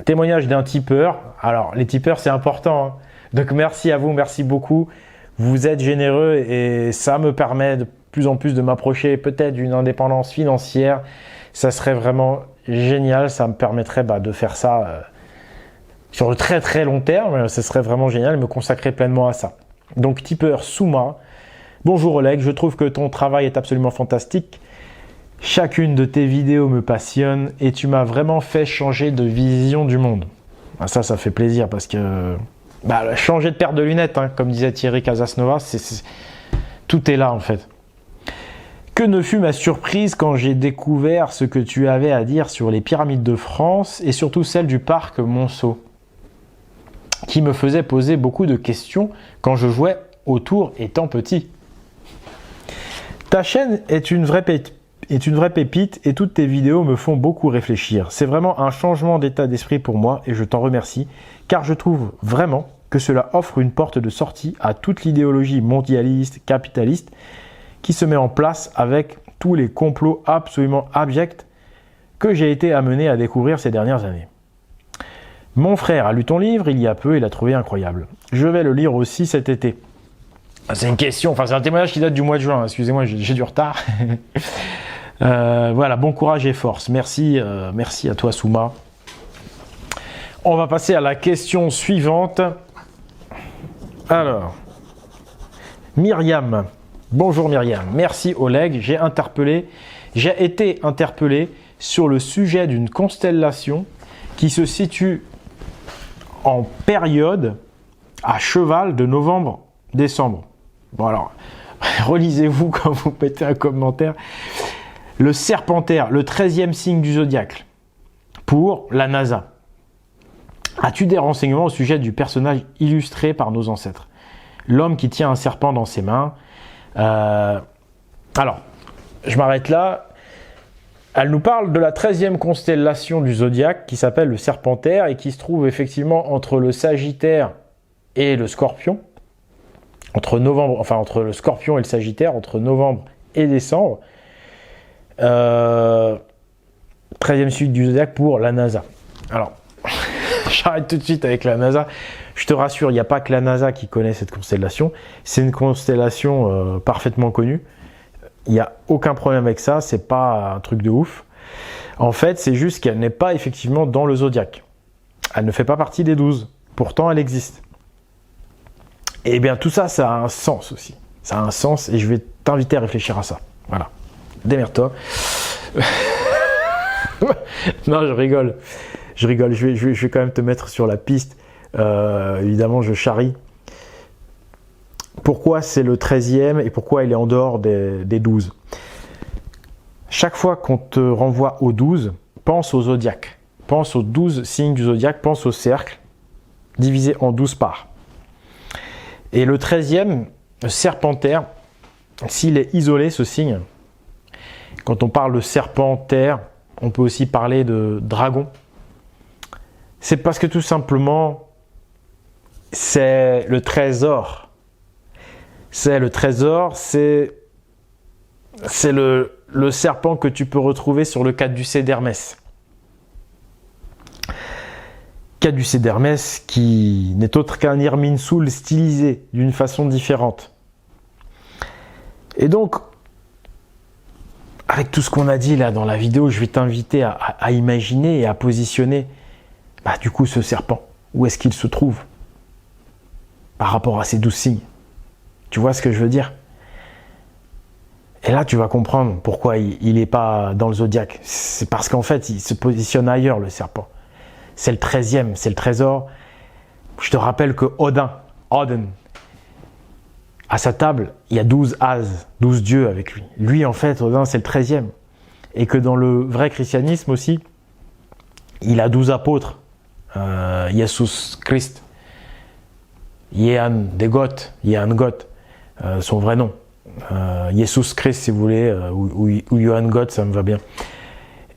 A: témoignage d'un tipeur. Alors, les tipeurs, c'est important. Hein. Donc, merci à vous, merci beaucoup. Vous êtes généreux et ça me permet de plus en plus de m'approcher peut-être d'une indépendance financière. Ça serait vraiment génial. Ça me permettrait de faire ça sur le très très long terme. Ce serait vraiment génial de me consacrer pleinement à ça. Donc, tipeur Souma. Bonjour Oleg, je trouve que ton travail est absolument fantastique. Chacune de tes vidéos me passionne et tu m'as vraiment fait changer de vision du monde. Ça fait plaisir parce que changer de paire de lunettes, hein, comme disait Thierry Casasnova, tout est là en fait. Que ne fut ma surprise quand j'ai découvert ce que tu avais à dire sur les pyramides de France et surtout celle du parc Monceau, qui me faisait poser beaucoup de questions quand je jouais autour étant petit. Ta chaîne est une vraie pépite et toutes tes vidéos me font beaucoup réfléchir. C'est vraiment un changement d'état d'esprit pour moi et je t'en remercie car je trouve vraiment que cela offre une porte de sortie à toute l'idéologie mondialiste, capitaliste qui se met en place avec tous les complots absolument abjects que j'ai été amené à découvrir ces dernières années. Mon frère a lu ton livre il y a peu et l'a trouvé incroyable. Je vais le lire aussi cet été. C'est une question, c'est un témoignage qui date du mois de juin, excusez-moi, j'ai du retard. Voilà, bon courage et force. Merci à toi Souma. On va passer à la question suivante. Alors, Myriam. Bonjour Myriam. Merci Oleg. J'ai été interpellé sur le sujet d'une constellation qui se situe en période à cheval de novembre-décembre. Bon alors, relisez-vous quand vous mettez un commentaire. Le Serpentaire, le 13e signe du zodiaque pour la NASA. As-tu des renseignements au sujet du personnage illustré par nos ancêtres? L'homme qui tient un serpent dans ses mains. Alors, je m'arrête là. Elle nous parle de la 13e constellation du zodiaque qui s'appelle le Serpentaire et qui se trouve effectivement entre le Sagittaire et le Scorpion. entre le Scorpion et le Sagittaire, entre novembre et décembre. 13e suite du zodiaque pour la NASA. Alors, j'arrête tout de suite avec la NASA. Je te rassure, il n'y a pas que la NASA qui connaît cette constellation. C'est une constellation parfaitement connue. Il n'y a aucun problème avec ça. C'est pas un truc de ouf. En fait, c'est juste qu'elle n'est pas effectivement dans le zodiaque. Elle ne fait pas partie des 12. Pourtant, elle existe. Et bien, tout ça, ça a un sens aussi. Ça a un sens et je vais t'inviter à réfléchir à ça. Voilà. Démerde-toi. Non, je rigole. Je rigole. Je vais quand même te mettre sur la piste. Évidemment, je charrie. Pourquoi c'est le 13e et pourquoi il est en dehors des 12? Chaque fois qu'on te renvoie aux 12, pense au zodiaque. Pense aux 12 signes du zodiaque. Pense au cercle divisé en 12 parts. Et le 13e, le serpentaire, s'il est isolé, ce signe, quand on parle de serpentaire, on peut aussi parler de dragon. C'est parce que tout simplement, c'est le trésor. C'est le trésor, c'est le serpent que tu peux retrouver sur le caducée d'Hermès. Caducée d'Hermès qui n'est autre qu'un Irminsul stylisé d'une façon différente. Et donc, avec tout ce qu'on a dit là dans la vidéo, je vais t'inviter à imaginer et à positionner du coup ce serpent. Où est-ce qu'il se trouve par rapport à ces 12 signes? Tu vois ce que je veux dire? Et là, tu vas comprendre pourquoi il n'est pas dans le zodiaque. C'est parce qu'en fait, il se positionne ailleurs, le serpent. C'est le 13e, c'est le trésor. Je te rappelle que Odin, à sa table, il y a 12 as, 12 dieux avec lui. Lui, en fait, Odin, c'est le 13e. Et que dans le vrai christianisme aussi, il a 12 apôtres. Jesus Christ, Jehan des Goths, son vrai nom. Jesus Christ, si vous voulez, ou Johann Gott, ça me va bien.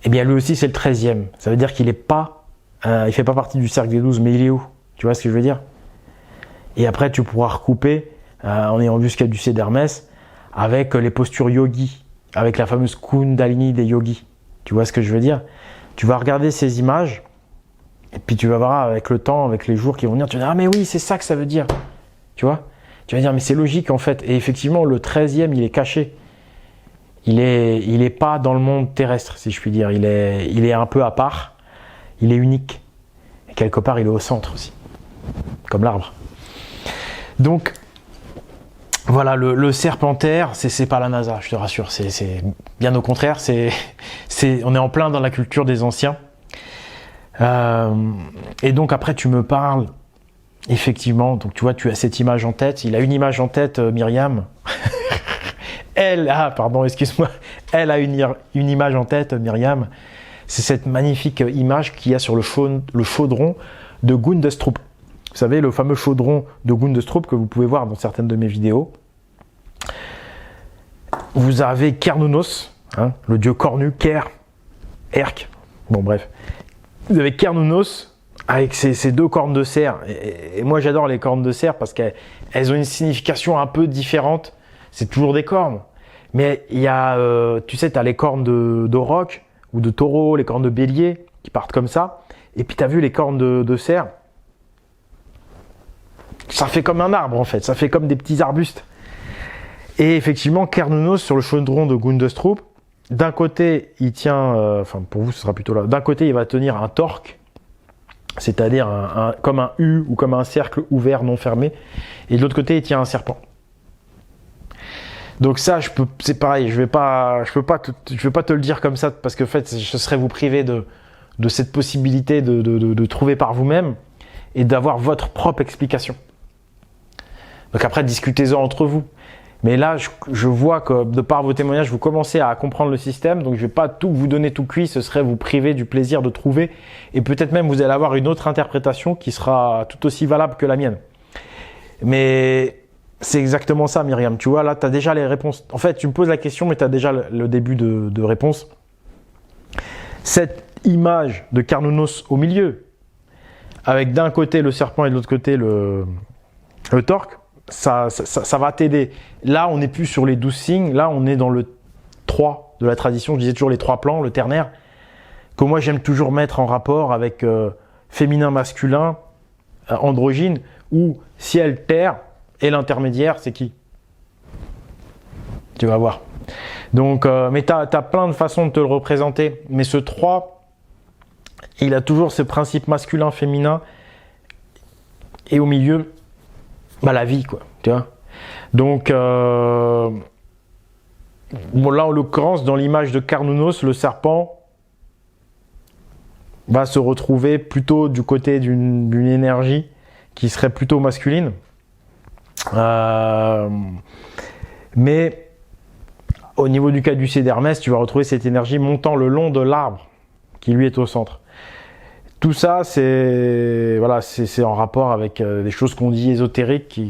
A: Eh bien, lui aussi, c'est le 13e. Ça veut dire qu'il n'est pas... il fait pas partie du cercle des 12, mais il est où? Tu vois ce que je veux dire? Et après, tu pourras recouper en ayant vu ce caducée d'Hermès avec les postures yogi, avec la fameuse Kundalini des yogis. Tu vois ce que je veux dire? Tu vas regarder ces images et puis tu vas voir avec le temps, avec les jours qui vont venir, tu vas dire ah mais oui, c'est ça que ça veut dire. Tu vois? Tu vas dire mais c'est logique en fait. Et effectivement, le 13e, il est caché. Il est pas dans le monde terrestre, si je puis dire. Il est un peu à part. Il est unique. Et quelque part, il est au centre aussi. Comme l'arbre. Donc, voilà, le serpentaire, c'est pas la NASA, je te rassure. C'est bien au contraire. On est en plein dans la culture des anciens. Et donc, après, tu me parles, effectivement. Donc, tu vois, tu as cette image en tête. Il a une image en tête, Myriam. Elle a une image en tête, Myriam. C'est cette magnifique image qu'il y a sur le chaudron de Gundestrup. Vous savez, le fameux chaudron de Gundestrup que vous pouvez voir dans certaines de mes vidéos. Vous avez Cernunnos, le dieu cornu, Erk. Bon, bref. Vous avez Cernunnos avec ses deux cornes de cerf. Et moi, j'adore les cornes de cerf parce qu'elles ont une signification un peu différente. C'est toujours des cornes. Mais il y a, tu sais, tu as les cornes d'auroch ou de taureau, les cornes de bélier qui partent comme ça. Et puis tu as vu les cornes de cerf. Ça fait comme un arbre en fait, ça fait comme des petits arbustes. Et effectivement, Cernunnos sur le chaudron de Gundestrup, d'un côté, il tient, pour vous ce sera plutôt là, d'un côté il va tenir un torque, c'est-à-dire comme un U ou comme un cercle ouvert non fermé, et de l'autre côté il tient un serpent. Donc ça, c'est pareil, je vais pas te le dire comme ça parce que en fait, ce serait vous priver de cette possibilité de trouver par vous-même et d'avoir votre propre explication. Donc après, discutez-en entre vous. Mais là, je vois que de par vos témoignages, vous commencez à comprendre le système. Donc je vais pas vous donner tout cuit, ce serait vous priver du plaisir de trouver. Et peut-être même vous allez avoir une autre interprétation qui sera tout aussi valable que la mienne. Mais c'est exactement ça, Myriam. Tu vois, là, tu as déjà les réponses. En fait, tu me poses la question, mais tu as déjà le début de réponse. Cette image de Cernunnos au milieu, avec d'un côté le serpent et de l'autre côté le torque, ça va t'aider. Là, on n'est plus sur les 12 signes, là, on est dans le 3 de la tradition. Je disais toujours les 3 plans, le ternaire, que moi, j'aime toujours mettre en rapport avec féminin, masculin, androgyne, ou ciel, terre, et l'intermédiaire, c'est qui? Tu vas voir. Donc, mais tu as plein de façons de te le représenter. Mais ce 3, il a toujours ce principe masculin, féminin, et au milieu, bah, la vie, quoi. Tu vois. Donc, bon, là, en l'occurrence, dans l'image de Carnounos, le serpent va se retrouver plutôt du côté d'une énergie qui serait plutôt masculine. Mais au niveau du caducée d'Hermès, tu vas retrouver cette énergie montant le long de l'arbre qui lui est au centre. Tout ça, c'est en rapport avec des choses qu'on dit ésotériques,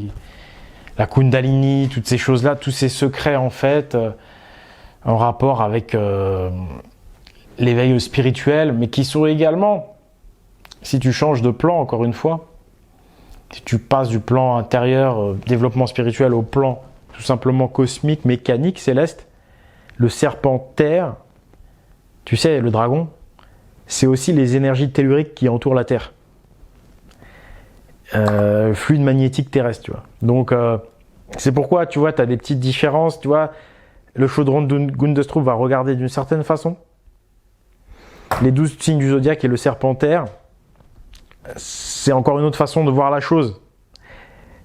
A: la Kundalini, toutes ces choses-là, tous ces secrets en fait, en rapport avec l'éveil spirituel, mais qui sont également, si tu changes de plan, encore une fois, si tu passes du plan intérieur, développement spirituel, au plan tout simplement cosmique, mécanique, céleste, le serpent terre, tu sais, le dragon, c'est aussi les énergies telluriques qui entourent la Terre. Fluide magnétique terrestre, tu vois. Donc, c'est pourquoi, tu vois, tu as des petites différences, tu vois. Le chaudron de Gundestrup va regarder d'une certaine façon. Les 12 signes du zodiaque et le serpent terre, c'est encore une autre façon de voir la chose.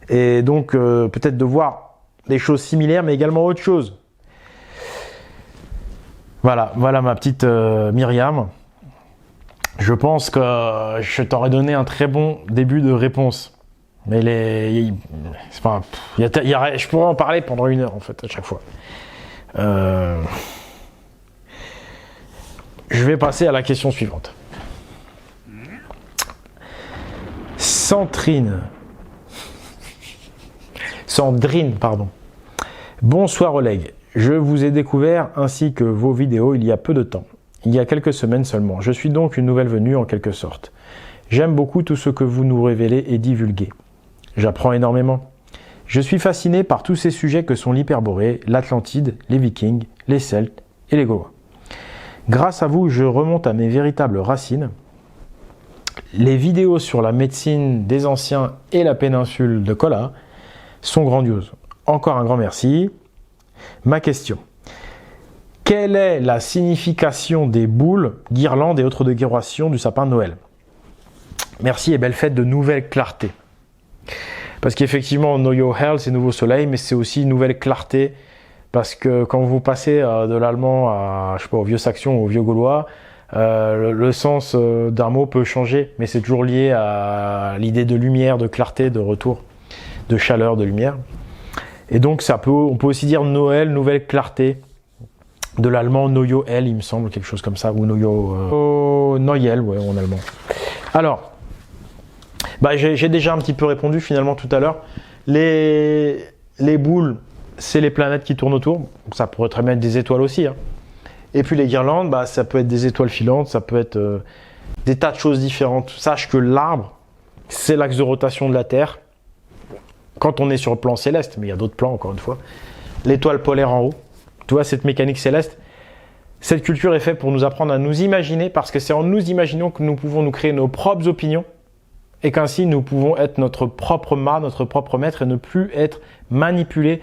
A: Et donc, peut-être de voir des choses similaires, mais également autre chose. Voilà ma petite Myriam. Je pense que je t'aurais donné un très bon début de réponse. Mais je pourrais en parler pendant 1 heure, en fait, à chaque fois. Je vais passer à la question suivante. Sandrine, pardon. Bonsoir Oleg. Je vous ai découvert ainsi que vos vidéos il y a peu de temps. Il y a quelques semaines seulement. Je suis donc une nouvelle venue en quelque sorte. J'aime beaucoup tout ce que vous nous révélez et divulguez. J'apprends énormément. Je suis fasciné par tous ces sujets que sont l'Hyperborée, l'Atlantide, les Vikings, les Celtes et les Gaulois. Grâce à vous, je remonte à mes véritables racines. Les vidéos sur la médecine des anciens et la péninsule de Kola sont grandioses. Encore un grand merci. Ma question. Quelle est la signification des boules, guirlandes et autres décorations du sapin de Noël? Merci et belle fête de nouvelle clarté. Parce qu'effectivement, Know Your Hell, c'est nouveau soleil, mais c'est aussi nouvelle clarté. Parce que quand vous passez de l'allemand à, au vieux saxon ou au vieux gaulois, le sens d'un mot peut changer, mais c'est toujours lié à l'idée de lumière, de clarté, de retour, de chaleur, de lumière. Et donc, on peut aussi dire Noël, nouvelle clarté. De l'allemand Noël, il me semble, quelque chose comme ça, ou Noël, ouais, en allemand. Alors, j'ai déjà un petit peu répondu finalement tout à l'heure. Les boules, c'est les planètes qui tournent autour. Ça pourrait très bien être des étoiles aussi. Hein. Et puis les guirlandes, ça peut être des étoiles filantes, ça peut être des tas de choses différentes. Sache que l'arbre, c'est l'axe de rotation de la Terre. Quand on est sur le plan céleste, mais il y a d'autres plans encore une fois. L'étoile polaire en haut. Tu vois, cette mécanique céleste, cette culture est faite pour nous apprendre à nous imaginer, parce que c'est en nous imaginant que nous pouvons nous créer nos propres opinions, et qu'ainsi nous pouvons être notre propre mât, notre propre maître, et ne plus être manipulés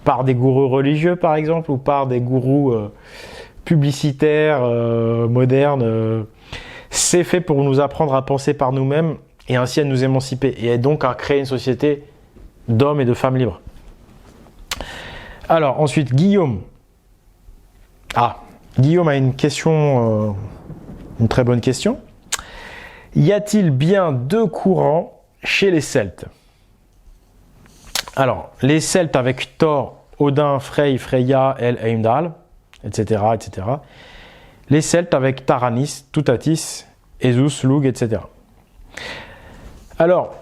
A: par des gourous religieux, par exemple, ou par des gourous publicitaires, modernes. C'est fait pour nous apprendre à penser par nous-mêmes, et ainsi à nous émanciper, et donc à créer une société d'hommes et de femmes libres. Alors, ensuite, Guillaume. Guillaume a une question, une très bonne question. Y a-t-il bien 2 courants chez les Celtes? Alors, les Celtes avec Thor, Odin, Frey, Freya, El, Heimdall, etc., etc. Les Celtes avec Taranis, Toutatis, Esus, Lugh, etc. Alors,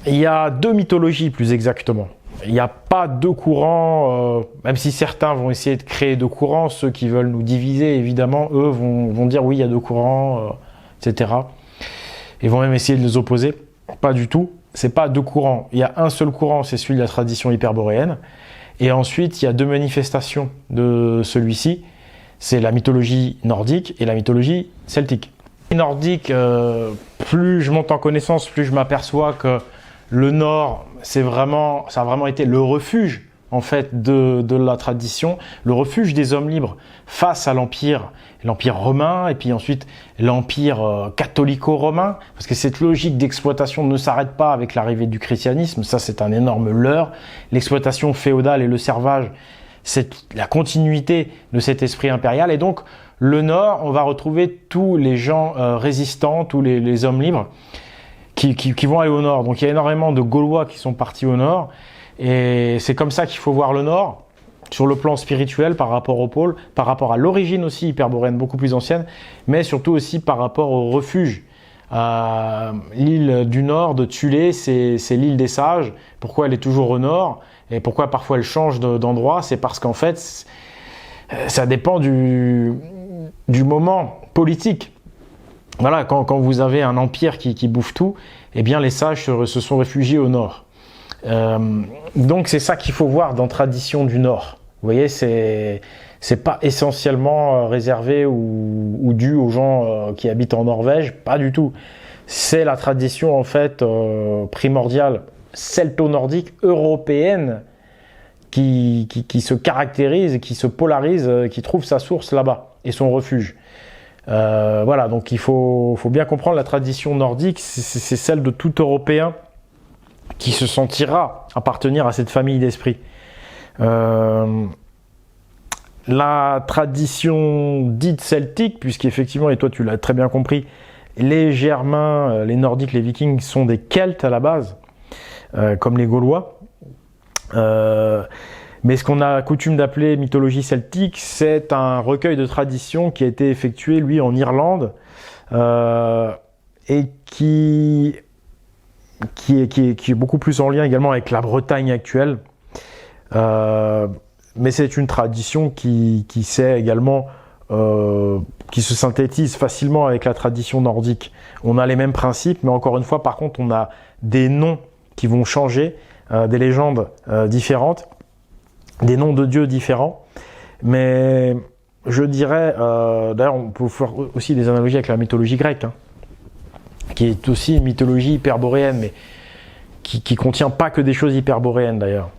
A: il y a 2 mythologies plus exactement. Il n'y a pas 2 courants, même si certains vont essayer de créer 2 courants, ceux qui veulent nous diviser, évidemment, eux vont dire oui, il y a 2 courants, etc. Ils vont même essayer de les opposer. Pas du tout. c'est pas deux courants. Il y a un seul courant, c'est celui de la tradition hyperboréenne. Et ensuite, il y a deux manifestations de celui-ci. C'est la mythologie nordique et la mythologie celtique. Nordique, plus je monte en connaissance, plus je m'aperçois que le Nord, ça a vraiment été le refuge en fait de la tradition, le refuge des hommes libres face à l'empire romain et puis ensuite l'empire catholico-romain, parce que cette logique d'exploitation ne s'arrête pas avec l'arrivée du christianisme, ça c'est un énorme leurre. L'exploitation féodale et le servage, c'est la continuité de cet esprit impérial, et donc le Nord, on va retrouver tous les gens résistants, tous les hommes libres qui vont aller au Nord. Donc il y a énormément de Gaulois qui sont partis au Nord, et c'est comme ça qu'il faut voir le Nord, sur le plan spirituel par rapport au pôle, par rapport à l'origine aussi hyperboréenne beaucoup plus ancienne, mais surtout aussi par rapport au refuge. L'île du Nord de Thulé, c'est l'île des sages. Pourquoi elle est toujours au Nord et pourquoi parfois elle change d'endroit? C'est parce qu'en fait, ça dépend du moment politique. Voilà, quand vous avez un empire qui bouffe tout, eh bien les sages se sont réfugiés au Nord. Donc c'est ça qu'il faut voir dans Tradition du Nord. Vous voyez, c'est pas essentiellement réservé ou dû aux gens qui habitent en Norvège, pas du tout. C'est la tradition en fait primordiale celto-nordique européenne qui se caractérise, qui se polarise, qui trouve sa source là-bas et son refuge. Voilà, donc il faut bien comprendre la tradition nordique, c'est celle de tout Européen qui se sentira appartenir à cette famille d'esprit. La tradition dite celtique, puisqu'effectivement, et toi tu l'as très bien compris, les Germains, les Nordiques, les Vikings sont des Celtes à la base, comme les Gaulois. Mais ce qu'on a coutume d'appeler mythologie celtique, c'est un recueil de traditions qui a été effectué, lui, en Irlande, et qui est beaucoup plus en lien également avec la Bretagne actuelle. Mais c'est une tradition qui sait également, qui se synthétise facilement avec la tradition nordique. On a les mêmes principes, mais encore une fois, par contre, on a des noms qui vont changer, des légendes différentes, des noms de dieux différents. Mais je dirais, d'ailleurs, on peut faire aussi des analogies avec la mythologie grecque, hein, qui est aussi une mythologie hyperboréenne, mais qui contient pas que des choses hyperboréennes d'ailleurs.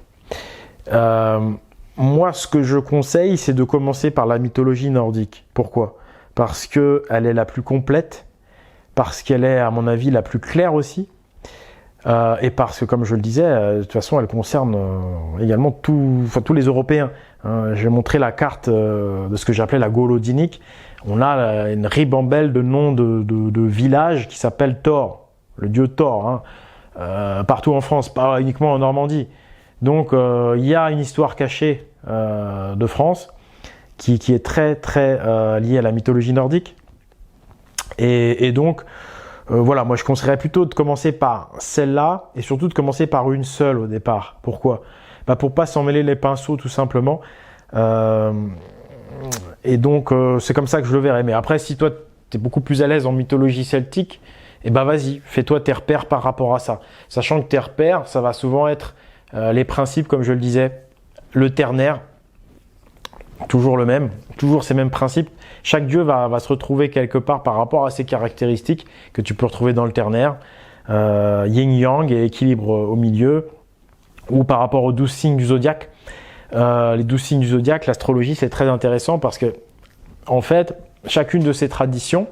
A: Moi, ce que je conseille, c'est de commencer par la mythologie nordique. Pourquoi? Parce qu'elle est la plus complète, parce qu'elle est, à mon avis, la plus claire aussi, et parce que, comme je le disais, de toute façon, elle concerne également tous les Européens. J'ai montré la carte de ce que j'appelais la Gaulodinique. On a une ribambelle de noms de villages qui s'appellent Thor, le dieu Thor, partout en France, pas uniquement en Normandie. Donc il y a une histoire cachée de France qui est très très liée à la mythologie nordique. Et donc voilà, moi je conseillerais plutôt de commencer par celle-là et surtout de commencer par une seule au départ. Pourquoi? Pour pas s'en mêler les pinceaux tout simplement. Et donc c'est comme ça que je le verrais. Mais après, si toi tu es beaucoup plus à l'aise en mythologie celtique, et vas-y, fais-toi tes repères par rapport à ça. Sachant que tes repères, ça va souvent être les principes, comme je le disais, le ternaire, toujours le même, toujours ces mêmes principes. Chaque dieu va se retrouver quelque part par rapport à ses caractéristiques que tu peux retrouver dans le ternaire. Yin-yang et équilibre au milieu, ou par rapport aux 12 signes du zodiaque. Les 12 signes du zodiaque, l'astrologie, c'est très intéressant parce que, en fait, chacune de ces traditions,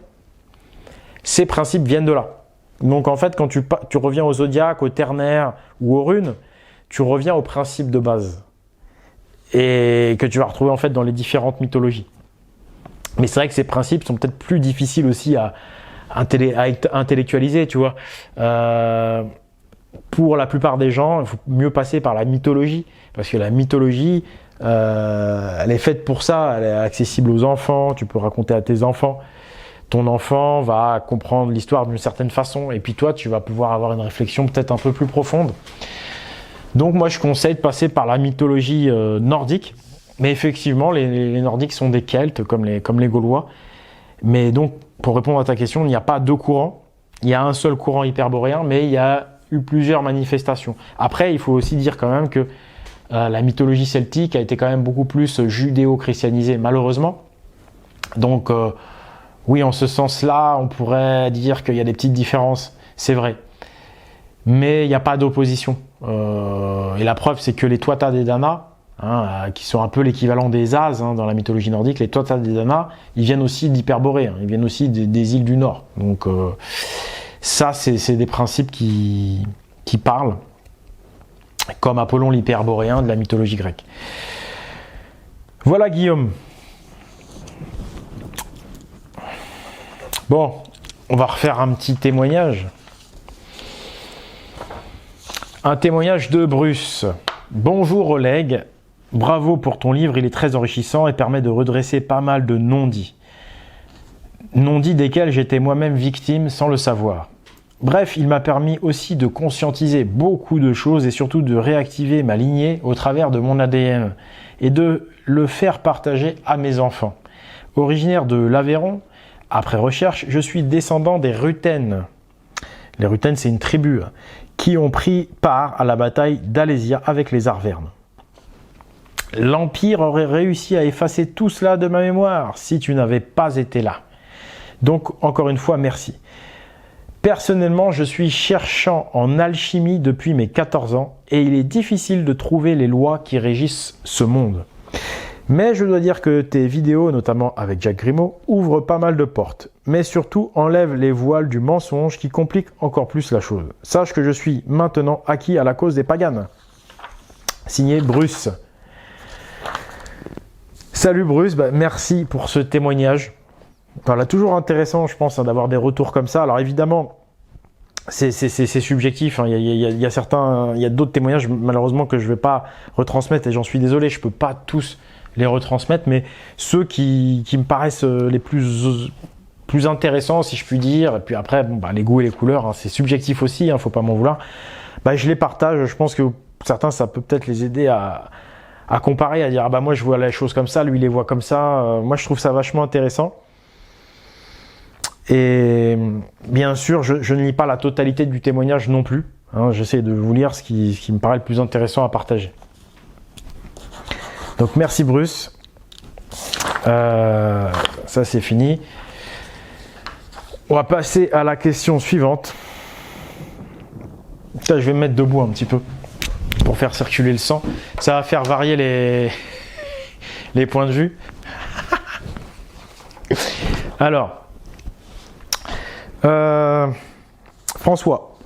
A: ces principes viennent de là. Donc, en fait, quand tu reviens au zodiaque, au ternaire ou aux runes, tu reviens aux principes de base et que tu vas retrouver en fait dans les différentes mythologies. Mais c'est vrai que ces principes sont peut-être plus difficiles aussi à intellectualiser, tu vois. Pour la plupart des gens, il faut mieux passer par la mythologie, parce que la mythologie, elle est faite pour ça, elle est accessible aux enfants, tu peux raconter à tes enfants. Ton enfant va comprendre l'histoire d'une certaine façon, et puis toi, tu vas pouvoir avoir une réflexion peut-être un peu plus profonde. Donc moi, je conseille de passer par la mythologie nordique, mais effectivement, les Nordiques sont des Celtes, comme les Gaulois. Mais donc, pour répondre à ta question, il n'y a pas deux courants. Il y a un seul courant hyperboréen, mais il y a eu plusieurs manifestations. Après, il faut aussi dire quand même que la mythologie celtique a été quand même beaucoup plus judéo-christianisée, malheureusement. Donc, oui, en ce sens-là, on pourrait dire qu'il y a des petites différences, c'est vrai. Mais il n'y a pas d'opposition. Et la preuve, c'est que les Tuatha Dé Danann, qui sont un peu l'équivalent des As dans la mythologie nordique, les Tuatha Dé Danann, ils viennent aussi d'Hyperborée, ils viennent aussi des îles du Nord. Donc ça, c'est des principes qui parlent, comme Apollon l'Hyperboréen de la mythologie grecque. Voilà Guillaume. Bon, on va refaire un petit témoignage. Un témoignage de Bruce. Bonjour Oleg, bravo pour ton livre, il est très enrichissant et permet de redresser pas mal de non-dits. Non-dits desquels j'étais moi-même victime sans le savoir. Bref, il m'a permis aussi de conscientiser beaucoup de choses et surtout de réactiver ma lignée au travers de mon ADN et de le faire partager à mes enfants. Originaire de l'Aveyron, après recherche, je suis descendant des Ruthènes. Les Ruthènes, c'est une tribu qui ont pris part à la bataille d'Alésia avec les Arvernes. L'Empire aurait réussi à effacer tout cela de ma mémoire si tu n'avais pas été là. Donc, encore une fois, merci. Personnellement, je suis cherchant en alchimie depuis mes 14 ans et il est difficile de trouver les lois qui régissent ce monde. Mais je dois dire que tes vidéos, notamment avec Jacques Grimaud, ouvrent pas mal de portes, mais surtout enlèvent les voiles du mensonge qui compliquent encore plus la chose. Sache que je suis maintenant acquis à la cause des paganes. Signé Bruce. Salut Bruce, merci pour ce témoignage. Voilà, toujours intéressant, je pense, d'avoir des retours comme ça. Alors évidemment, c'est subjectif. Il y a d'autres témoignages, malheureusement, que je ne vais pas retransmettre et j'en suis désolé, je ne peux pas tous les retransmettre, mais ceux qui me paraissent les plus intéressants, si je puis dire, et puis après, les goûts et les couleurs, c'est subjectif aussi, faut pas m'en vouloir, je les partage. Je pense que certains, ça peut peut-être les aider à comparer, à dire, moi je vois les choses comme ça, lui il les voit comme ça. Moi je trouve ça vachement intéressant. Et bien sûr, je ne lis pas la totalité du témoignage non plus. J'essaie de vous lire ce qui me paraît le plus intéressant à partager. Donc merci Bruce. Ça c'est fini. On va passer à la question suivante. Là, je vais me mettre debout un petit peu pour faire circuler le sang. Ça va faire varier les points de vue. Alors, François,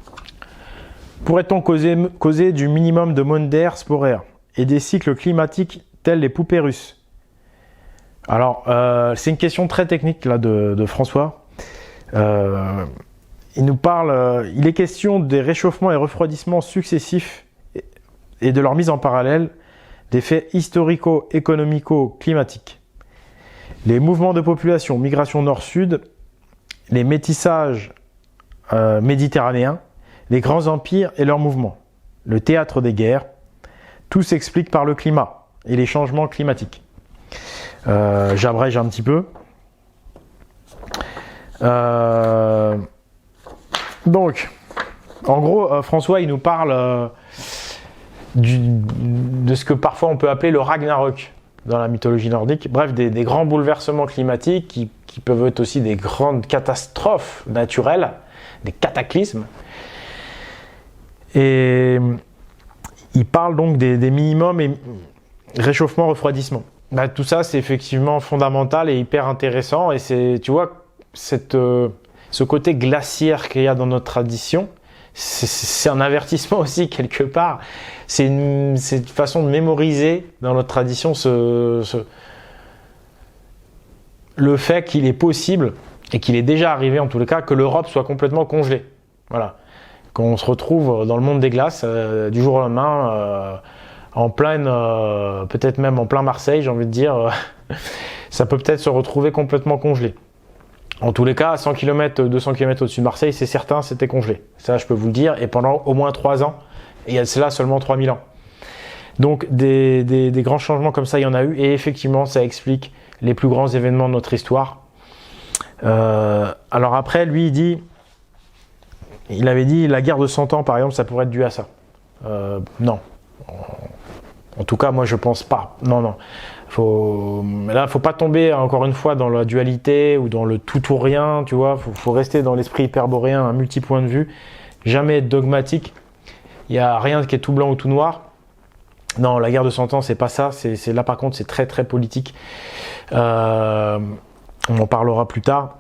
A: pourrait-on causer du minimum de monde d'air sporaire et des cycles climatiques tels les poupées russes? Alors, c'est une question très technique là de François. Il nous parle, il est question des réchauffements et refroidissements successifs et de leur mise en parallèle des faits historico-économico-climatiques. Les mouvements de population, migration nord-sud, les métissages méditerranéens, les grands empires et leurs mouvements, le théâtre des guerres, tout s'explique par le climat et les changements climatiques. J'abrège un petit peu. Donc, en gros, François, il nous parle de ce que parfois on peut appeler le Ragnarok dans la mythologie nordique. Bref, des grands bouleversements climatiques qui peuvent être aussi des grandes catastrophes naturelles, des cataclysmes. Et il parle donc des minimums et réchauffement, refroidissement. Tout ça, c'est effectivement fondamental et hyper intéressant. Et c'est, tu vois, ce côté glaciaire qu'il y a dans notre tradition, c'est un avertissement aussi quelque part. C'est une façon de mémoriser dans notre tradition le fait qu'il est possible, et qu'il est déjà arrivé en tous les cas, que l'Europe soit complètement congelée. Voilà. Qu'on se retrouve dans le monde des glaces du jour au lendemain, en pleine, peut-être même en plein Marseille, j'ai envie de dire, ça peut peut-être se retrouver complètement congelé. En tous les cas, 100 km, 200 km au-dessus de Marseille, c'est certain, c'était congelé. Ça, je peux vous le dire, et pendant au moins 3 ans, et c'est là seulement 3000 ans. Donc, des grands changements comme ça, il y en a eu, et effectivement, ça explique les plus grands événements de notre histoire. Alors après, lui, il dit, il avait dit la guerre de 100 ans, par exemple, ça pourrait être dû à ça. Non. En tout cas, moi, je pense pas. Non, non. Là, faut pas tomber, encore une fois, dans la dualité ou dans le tout ou rien, tu vois. Faut rester dans l'esprit hyperboréen, un multi-point de vue. Jamais être dogmatique. Il n'y a rien qui est tout blanc ou tout noir. Non, la guerre de 100 ans, c'est pas ça. Là, par contre, c'est très, très politique. On en parlera plus tard.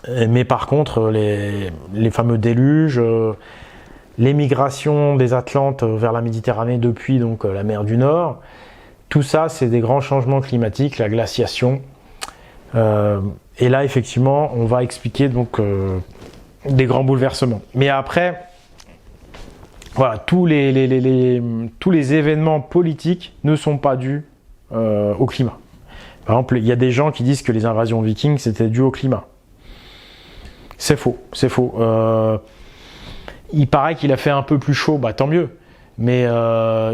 A: Mais par contre, les fameux déluges, l'émigration des Atlantes vers la Méditerranée depuis donc la mer du Nord, tout ça, c'est des grands changements climatiques, la glaciation. Et là, effectivement, on va expliquer donc des grands bouleversements. Mais après, voilà, tous les événements politiques ne sont pas dus au climat. Par exemple, il y a des gens qui disent que les invasions vikings, c'était dû au climat. C'est faux, c'est faux. Il paraît qu'il a fait un peu plus chaud, bah tant mieux. Mais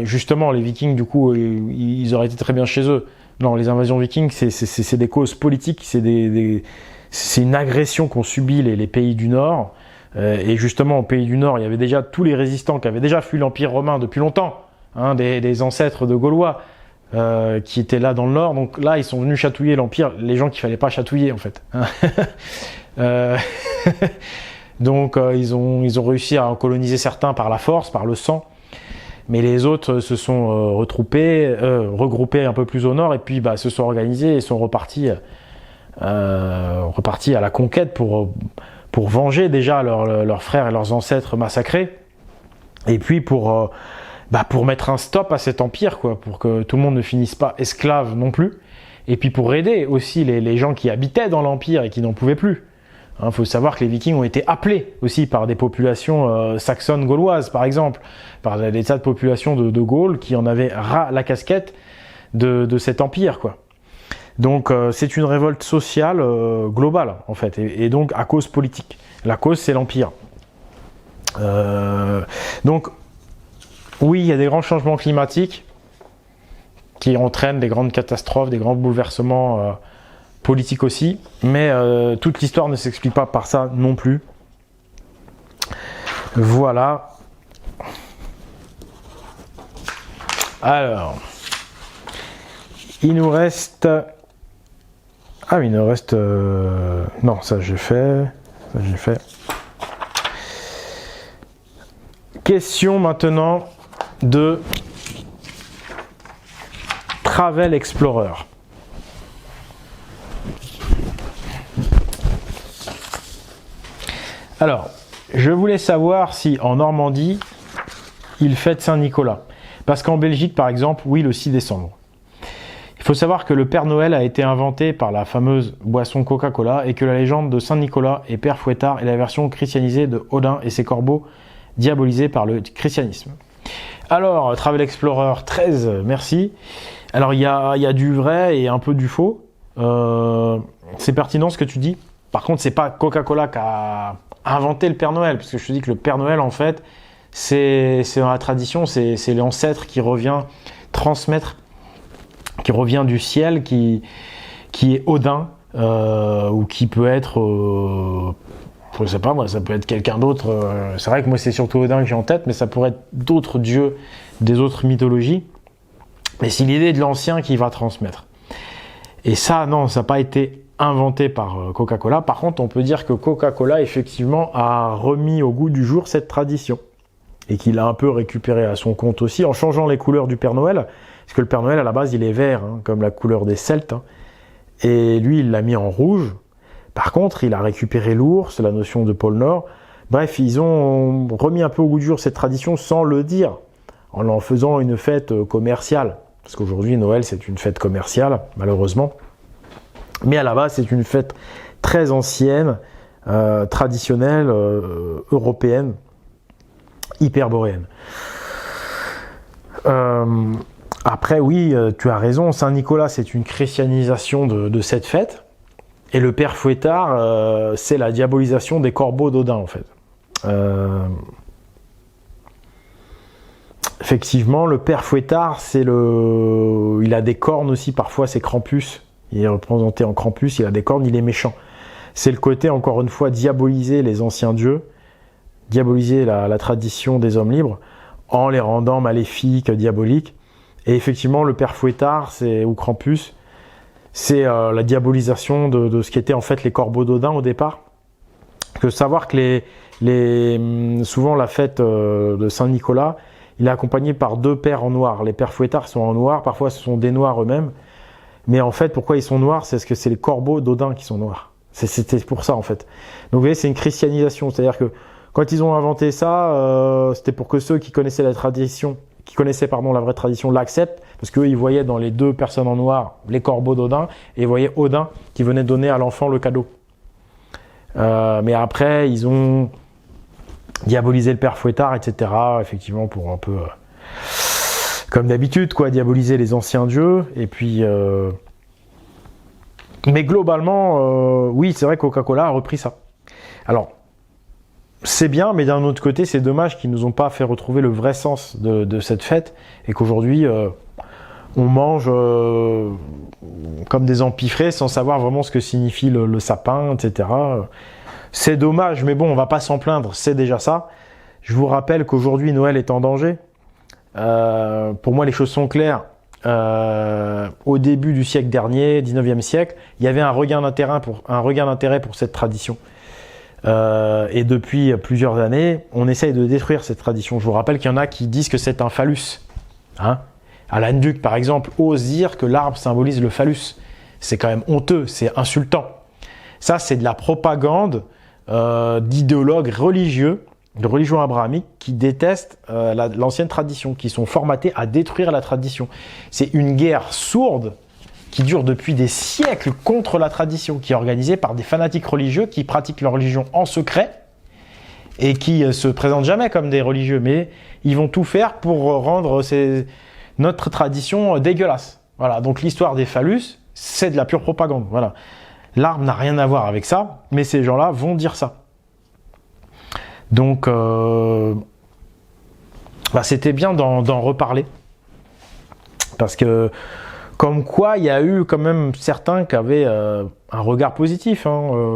A: justement, les Vikings, du coup, ils auraient été très bien chez eux. Non, les invasions vikings, c'est des causes politiques, c'est une agression qu'ont subi les pays du Nord. Et justement, au pays du Nord, il y avait déjà tous les résistants qui avaient déjà fui l'Empire romain depuis longtemps, hein, des ancêtres de Gaulois qui étaient là dans le Nord. Donc là, ils sont venus chatouiller l'Empire, les gens qu'il fallait pas chatouiller en fait. Donc ils ont réussi à en coloniser certains par la force, par le sang, mais les autres se sont regroupés un peu plus au nord et puis se sont organisés et sont repartis à la conquête pour venger déjà leurs frères et leurs ancêtres massacrés, et puis pour mettre un stop à cet empire, quoi, pour que tout le monde ne finisse pas esclave non plus, et puis pour aider aussi les gens qui habitaient dans l'empire et qui n'en pouvaient plus. Il faut savoir que les Vikings ont été appelés aussi par des populations saxonnes gauloises, par exemple, par des tas de populations de Gaule qui en avaient ras la casquette de cet empire, quoi. Donc c'est une révolte sociale globale, en fait, et donc à cause politique. La cause, c'est l'empire. Donc, oui, il y a des grands changements climatiques qui entraînent des grandes catastrophes, des grands bouleversements politique aussi, mais toute l'histoire ne s'explique pas par ça non plus. Voilà. Alors, il nous reste... Ah oui, il nous reste... Non, ça j'ai fait. Question maintenant de Travel Explorer. Alors, je voulais savoir si en Normandie, ils fêtent Saint-Nicolas. Parce qu'en Belgique, par exemple, oui, le 6 décembre. Il faut savoir que le Père Noël a été inventé par la fameuse boisson Coca-Cola et que la légende de Saint-Nicolas et Père Fouettard est la version christianisée de Odin et ses corbeaux diabolisés par le christianisme. Alors, Travel Explorer 13, merci. Alors, il y a du vrai et un peu du faux. C'est pertinent ce que tu dis. Par contre, c'est pas Coca-Cola qui a inventé le Père Noël, parce que je te dis que le Père Noël, en fait, c'est dans la tradition, c'est l'ancêtre qui revient transmettre, qui revient du ciel, qui est Odin, ou qui peut être, je sais pas moi, ça peut être quelqu'un d'autre. C'est vrai que moi c'est surtout Odin que j'ai en tête, mais ça pourrait être d'autres dieux des autres mythologies. Mais c'est l'idée de l'ancien qui va transmettre. Et ça, non, ça n'a pas été inventé par Coca-Cola. Par contre, on peut dire que Coca-Cola, effectivement, a remis au goût du jour cette tradition. Et qu'il a un peu récupéré à son compte aussi, en changeant les couleurs du Père Noël. Parce que le Père Noël, à la base, il est vert, hein, comme la couleur des Celtes. Hein. Et lui, il l'a mis en rouge. Par contre, il a récupéré l'ours, la notion de pôle Nord. Bref, ils ont remis un peu au goût du jour cette tradition sans le dire, en faisant une fête commerciale. Parce qu'aujourd'hui, Noël, c'est une fête commerciale, malheureusement. Mais à la base, c'est une fête très ancienne, traditionnelle, européenne, hyperboréenne. Après, oui, tu as raison, Saint-Nicolas, c'est une christianisation de cette fête. Et le Père Fouettard, c'est la diabolisation des corbeaux d'Odin, en fait. Effectivement, le Père Fouettard, il a des cornes aussi, parfois c'est Krampus. Il est représenté en Krampus, il a des cornes, il est méchant. C'est le côté, encore une fois, diaboliser les anciens dieux diaboliser la tradition des hommes libres en les rendant maléfiques, diaboliques. Et effectivement, le père Fouettard ou Krampus, c'est la diabolisation de ce qu'étaient en fait les corbeaux d'Odin au départ. Que savoir que souvent la fête de Saint-Nicolas, il est accompagné par 2 pères en noir. Les pères Fouettards sont en noir, parfois ce sont des noirs eux-mêmes. Mais en fait, pourquoi ils sont noirs? C'est parce que c'est les corbeaux d'Odin qui sont noirs. C'était pour ça en fait. Donc vous voyez, c'est une christianisation. C'est-à-dire que quand ils ont inventé ça, c'était pour que ceux qui connaissaient la tradition, la vraie tradition, l'acceptent. Parce qu'eux, ils voyaient dans les 2 personnes en noir les corbeaux d'Odin. Et ils voyaient Odin qui venait donner à l'enfant le cadeau. Mais après, ils ont diabolisé le père Fouettard, etc. Effectivement, pour un peu, comme d'habitude, quoi, diaboliser les anciens dieux. Et puis, mais globalement, oui, c'est vrai que Coca-Cola a repris ça. Alors, c'est bien, mais d'un autre côté, c'est dommage qu'ils nous ont pas fait retrouver le vrai sens de cette fête et qu'aujourd'hui, on mange comme des empiffrés sans savoir vraiment ce que signifie le sapin, etc. C'est dommage, mais bon, on va pas s'en plaindre, c'est déjà ça. Je vous rappelle qu'aujourd'hui, Noël est en danger. Pour moi, les choses sont claires. Au début du siècle dernier, 19e siècle, il y avait un regain d'intérêt pour cette tradition. Et depuis plusieurs années, on essaye de détruire cette tradition. Je vous rappelle qu'il y en a qui disent que c'est un phallus. Alan Duc, par exemple, ose dire que l'arbre symbolise le phallus. C'est quand même honteux, c'est insultant. Ça, c'est de la propagande d'idéologues religieux, de religion abrahamique, qui détestent l'ancienne tradition, qui sont formatés à détruire la tradition. C'est une guerre sourde qui dure depuis des siècles contre la tradition, qui est organisée par des fanatiques religieux qui pratiquent leur religion en secret et qui se présentent jamais comme des religieux, mais ils vont tout faire pour rendre notre tradition dégueulasse. Voilà, donc l'histoire des phallus, c'est de la pure propagande. Voilà. L'arbre n'a rien à voir avec ça, mais ces gens-là vont dire ça. Donc, c'était bien d'en reparler. Parce que, comme quoi, il y a eu quand même certains qui avaient un regard positif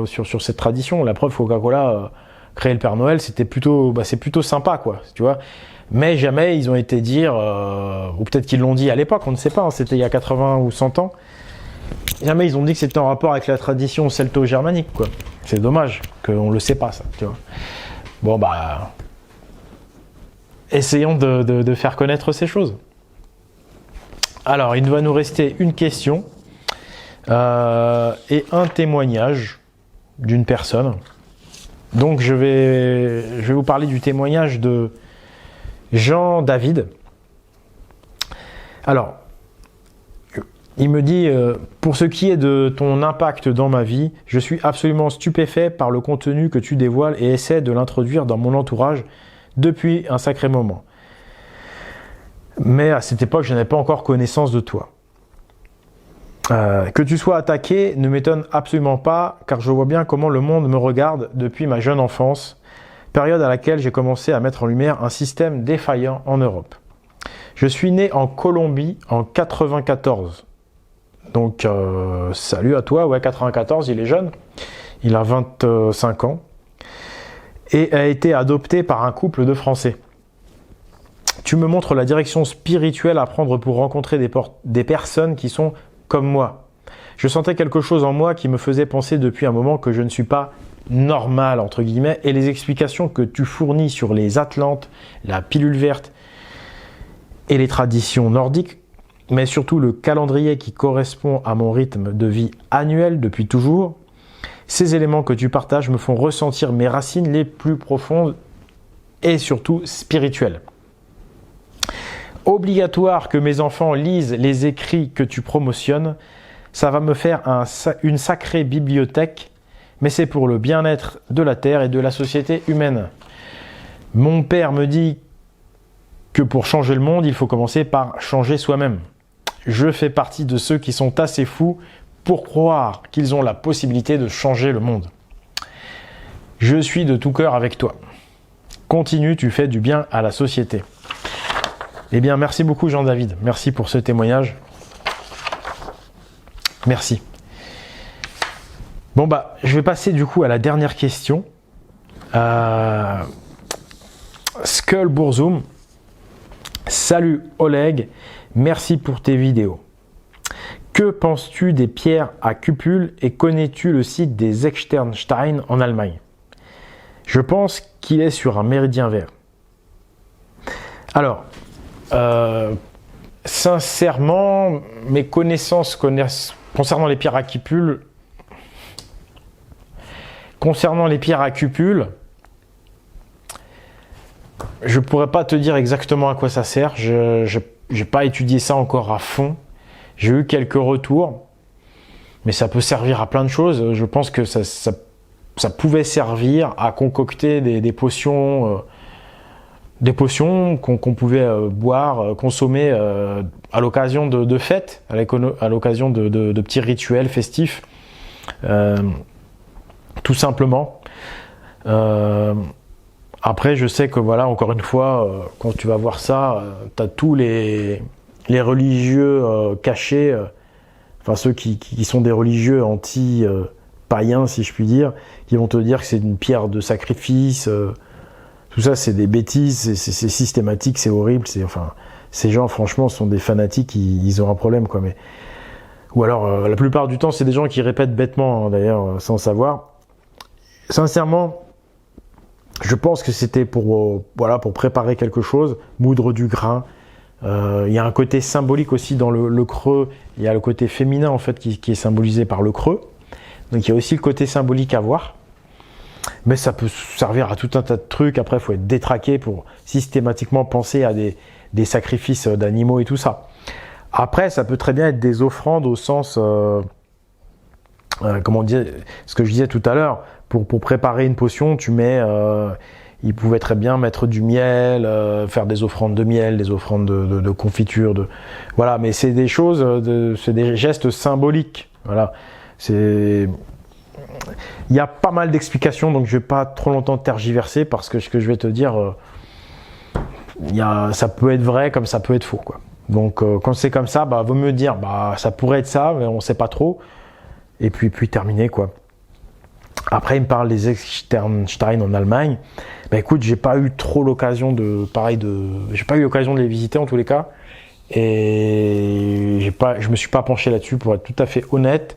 A: sur cette tradition. La preuve, Coca-Cola créer le Père Noël, c'est plutôt sympa, quoi, tu vois. Mais jamais ils ont été dire, ou peut-être qu'ils l'ont dit à l'époque, on ne sait pas, c'était il y a 80 ou 100 ans. Jamais ils ont dit que c'était en rapport avec la tradition celto-germanique, quoi. C'est dommage qu'on le sait pas, ça, tu vois. Bon, essayons de faire connaître ces choses. Alors, il va nous rester une question et un témoignage d'une personne. Donc, je vais vous parler du témoignage de Jean-David. Alors, il me dit pour ce qui est de ton impact dans ma vie, je suis absolument stupéfait par le contenu que tu dévoiles et essaie de l'introduire dans mon entourage depuis un sacré moment. Mais à cette époque, je n'avais pas encore connaissance de toi. Que tu sois attaqué ne m'étonne absolument pas, car je vois bien comment le monde me regarde depuis ma jeune enfance, période à laquelle j'ai commencé à mettre en lumière un système défaillant en Europe. Je suis né en Colombie en 94. Donc, salut à toi, ouais, 94, il est jeune, il a 25 ans, et a été adopté par un couple de Français. Tu me montres la direction spirituelle à prendre pour rencontrer des personnes qui sont comme moi. Je sentais quelque chose en moi qui me faisait penser depuis un moment que je ne suis pas normal, entre guillemets, et les explications que tu fournis sur les Atlantes, la pilule verte et les traditions nordiques, mais surtout le calendrier qui correspond à mon rythme de vie annuel depuis toujours, ces éléments que tu partages me font ressentir mes racines les plus profondes et surtout spirituelles. Obligatoire que mes enfants lisent les écrits que tu promotionnes, ça va me faire une sacrée bibliothèque, mais c'est pour le bien-être de la Terre et de la société humaine. Mon père me dit que pour changer le monde, il faut commencer par changer soi-même. Je fais partie de ceux qui sont assez fous pour croire qu'ils ont la possibilité de changer le monde. Je suis de tout cœur avec toi. Continue, tu fais du bien à la société. Eh bien, merci beaucoup Jean-David. Merci pour ce témoignage. Merci. Bon, je vais passer du coup à la dernière question. Skull Bourzoum. Salut Oleg, merci pour tes vidéos. Que penses-tu des pierres à cupules et connais-tu le site des Externstein en Allemagne? Je pense qu'il est sur un méridien vert. Alors, sincèrement, mes connaissances concernant les pierres à cupules, je ne pourrais pas te dire exactement à quoi ça sert. Je n'ai pas étudié ça encore à fond. J'ai eu quelques retours, mais ça peut servir à plein de choses. Je pense que ça pouvait servir à concocter des potions qu'on pouvait boire, consommer à l'occasion de fêtes, à l'occasion de petits rituels festifs, tout simplement. Après, je sais que voilà, encore une fois, quand tu vas voir ça, tu as tous les religieux cachés, enfin ceux qui sont des religieux anti-païens, si je puis dire, qui vont te dire que c'est une pierre de sacrifice. Tout ça, c'est des bêtises, c'est systématique, c'est horrible. Enfin, ces gens, franchement, sont des fanatiques, ils ont un problème, quoi. Ou alors, la plupart du temps, c'est des gens qui répètent bêtement, hein, d'ailleurs, sans savoir. Sincèrement, je pense que c'était pour préparer quelque chose, moudre du grain. Il y a un côté symbolique aussi dans le creux. Il y a le côté féminin en fait qui est symbolisé par le creux. Donc il y a aussi le côté symbolique à voir. Mais ça peut servir à tout un tas de trucs. Après, il faut être détraqué pour systématiquement penser à des sacrifices d'animaux et tout ça. Après, ça peut très bien être des offrandes au sens, comment dire, ce que je disais tout à l'heure. Pour préparer une potion, tu mets, il pouvait très bien mettre du miel, faire des offrandes de miel, des offrandes de confiture, voilà. Mais c'est des choses, c'est des gestes symboliques, voilà. Il y a pas mal d'explications, donc je vais pas trop longtemps tergiverser parce que ce que je vais te dire, ça peut être vrai comme ça peut être faux, quoi. Donc quand c'est comme ça, vaut mieux dire, ça pourrait être ça, mais on sait pas trop. Et puis terminer, quoi. Après, il me parle des Externstein en Allemagne. Écoute, j'ai pas eu trop l'occasion j'ai pas eu l'occasion de les visiter en tous les cas. Et je me suis pas penché là-dessus pour être tout à fait honnête.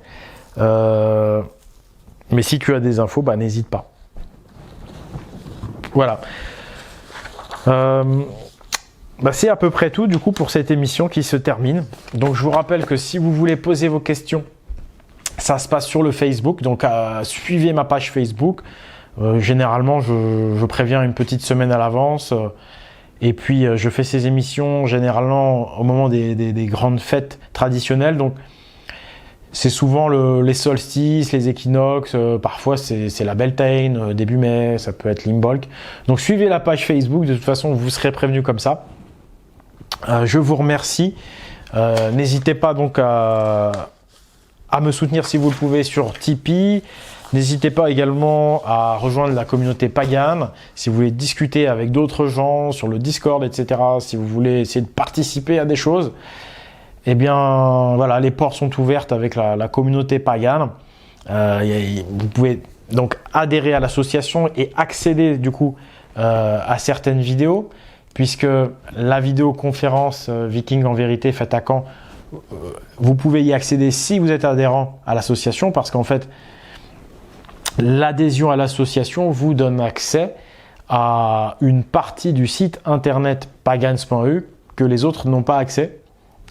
A: Mais si tu as des infos, n'hésite pas. Voilà. C'est à peu près tout du coup pour cette émission qui se termine. Donc je vous rappelle que si vous voulez poser vos questions, ça se passe sur le Facebook, donc suivez ma page Facebook. Généralement, je préviens une petite semaine à l'avance. Et puis, je fais ces émissions généralement au moment des grandes fêtes traditionnelles. Donc, c'est souvent les solstices, les équinoxes. Parfois, c'est la Beltane, début mai. Ça peut être l'Imbolc. Donc, suivez la page Facebook. De toute façon, vous serez prévenus comme ça. Je vous remercie. N'hésitez pas donc à me soutenir si vous le pouvez sur Tipeee. N'hésitez pas également à rejoindre la communauté Pagan si vous voulez discuter avec d'autres gens sur le Discord, etc. Si vous voulez essayer de participer à des choses, eh bien voilà, les portes sont ouvertes avec la communauté Pagan. Vous pouvez donc adhérer à l'association et accéder du coup à certaines vidéos, puisque la vidéoconférence Viking en vérité faite à Caen, vous pouvez y accéder si vous êtes adhérent à l'association, parce qu'en fait l'adhésion à l'association vous donne accès à une partie du site internet pagans.eu que les autres n'ont pas accès,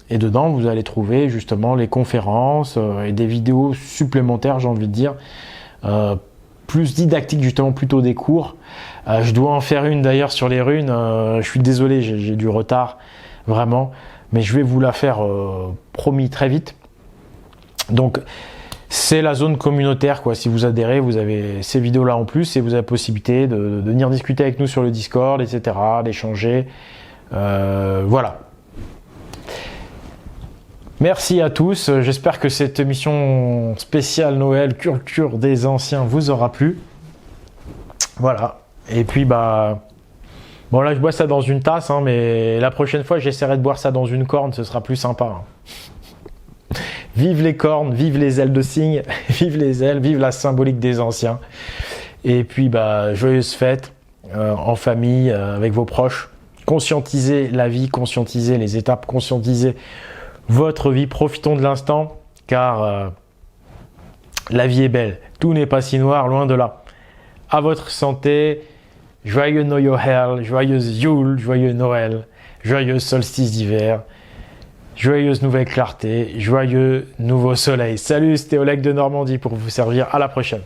A: et dedans vous allez trouver justement les conférences et des vidéos supplémentaires, j'ai envie de dire, plus didactiques, justement plutôt des cours. Je dois en faire une d'ailleurs sur les runes. Je suis désolé, j'ai du retard vraiment, mais je vais vous la faire promis très vite. Donc c'est la zone communautaire, quoi. Si vous adhérez, vous avez ces vidéos là en plus et vous avez la possibilité de venir discuter avec nous sur le Discord, etc., d'échanger. Voilà. Merci à tous. J'espère que cette émission spéciale Noël culture des anciens vous aura plu. Voilà. Et puis bon, là je bois ça dans une tasse, hein, mais la prochaine fois j'essaierai de boire ça dans une corne, ce sera plus sympa, hein. Vive les cornes, vive les ailes de cygne, vive les ailes, vive la symbolique des anciens. Et puis joyeuses fêtes. en famille, avec vos proches. Conscientisez la vie, conscientisez les étapes, conscientisez votre vie. Profitons de l'instant, car la vie est belle. Tout n'est pas si noir, loin de là. À votre santé, joyeux Noël, joyeuse Yule, joyeux Noël, joyeux solstice d'hiver, joyeuse nouvelle clarté, joyeux nouveau soleil. Salut, c'était Oleg de Normandie pour vous servir. À la prochaine.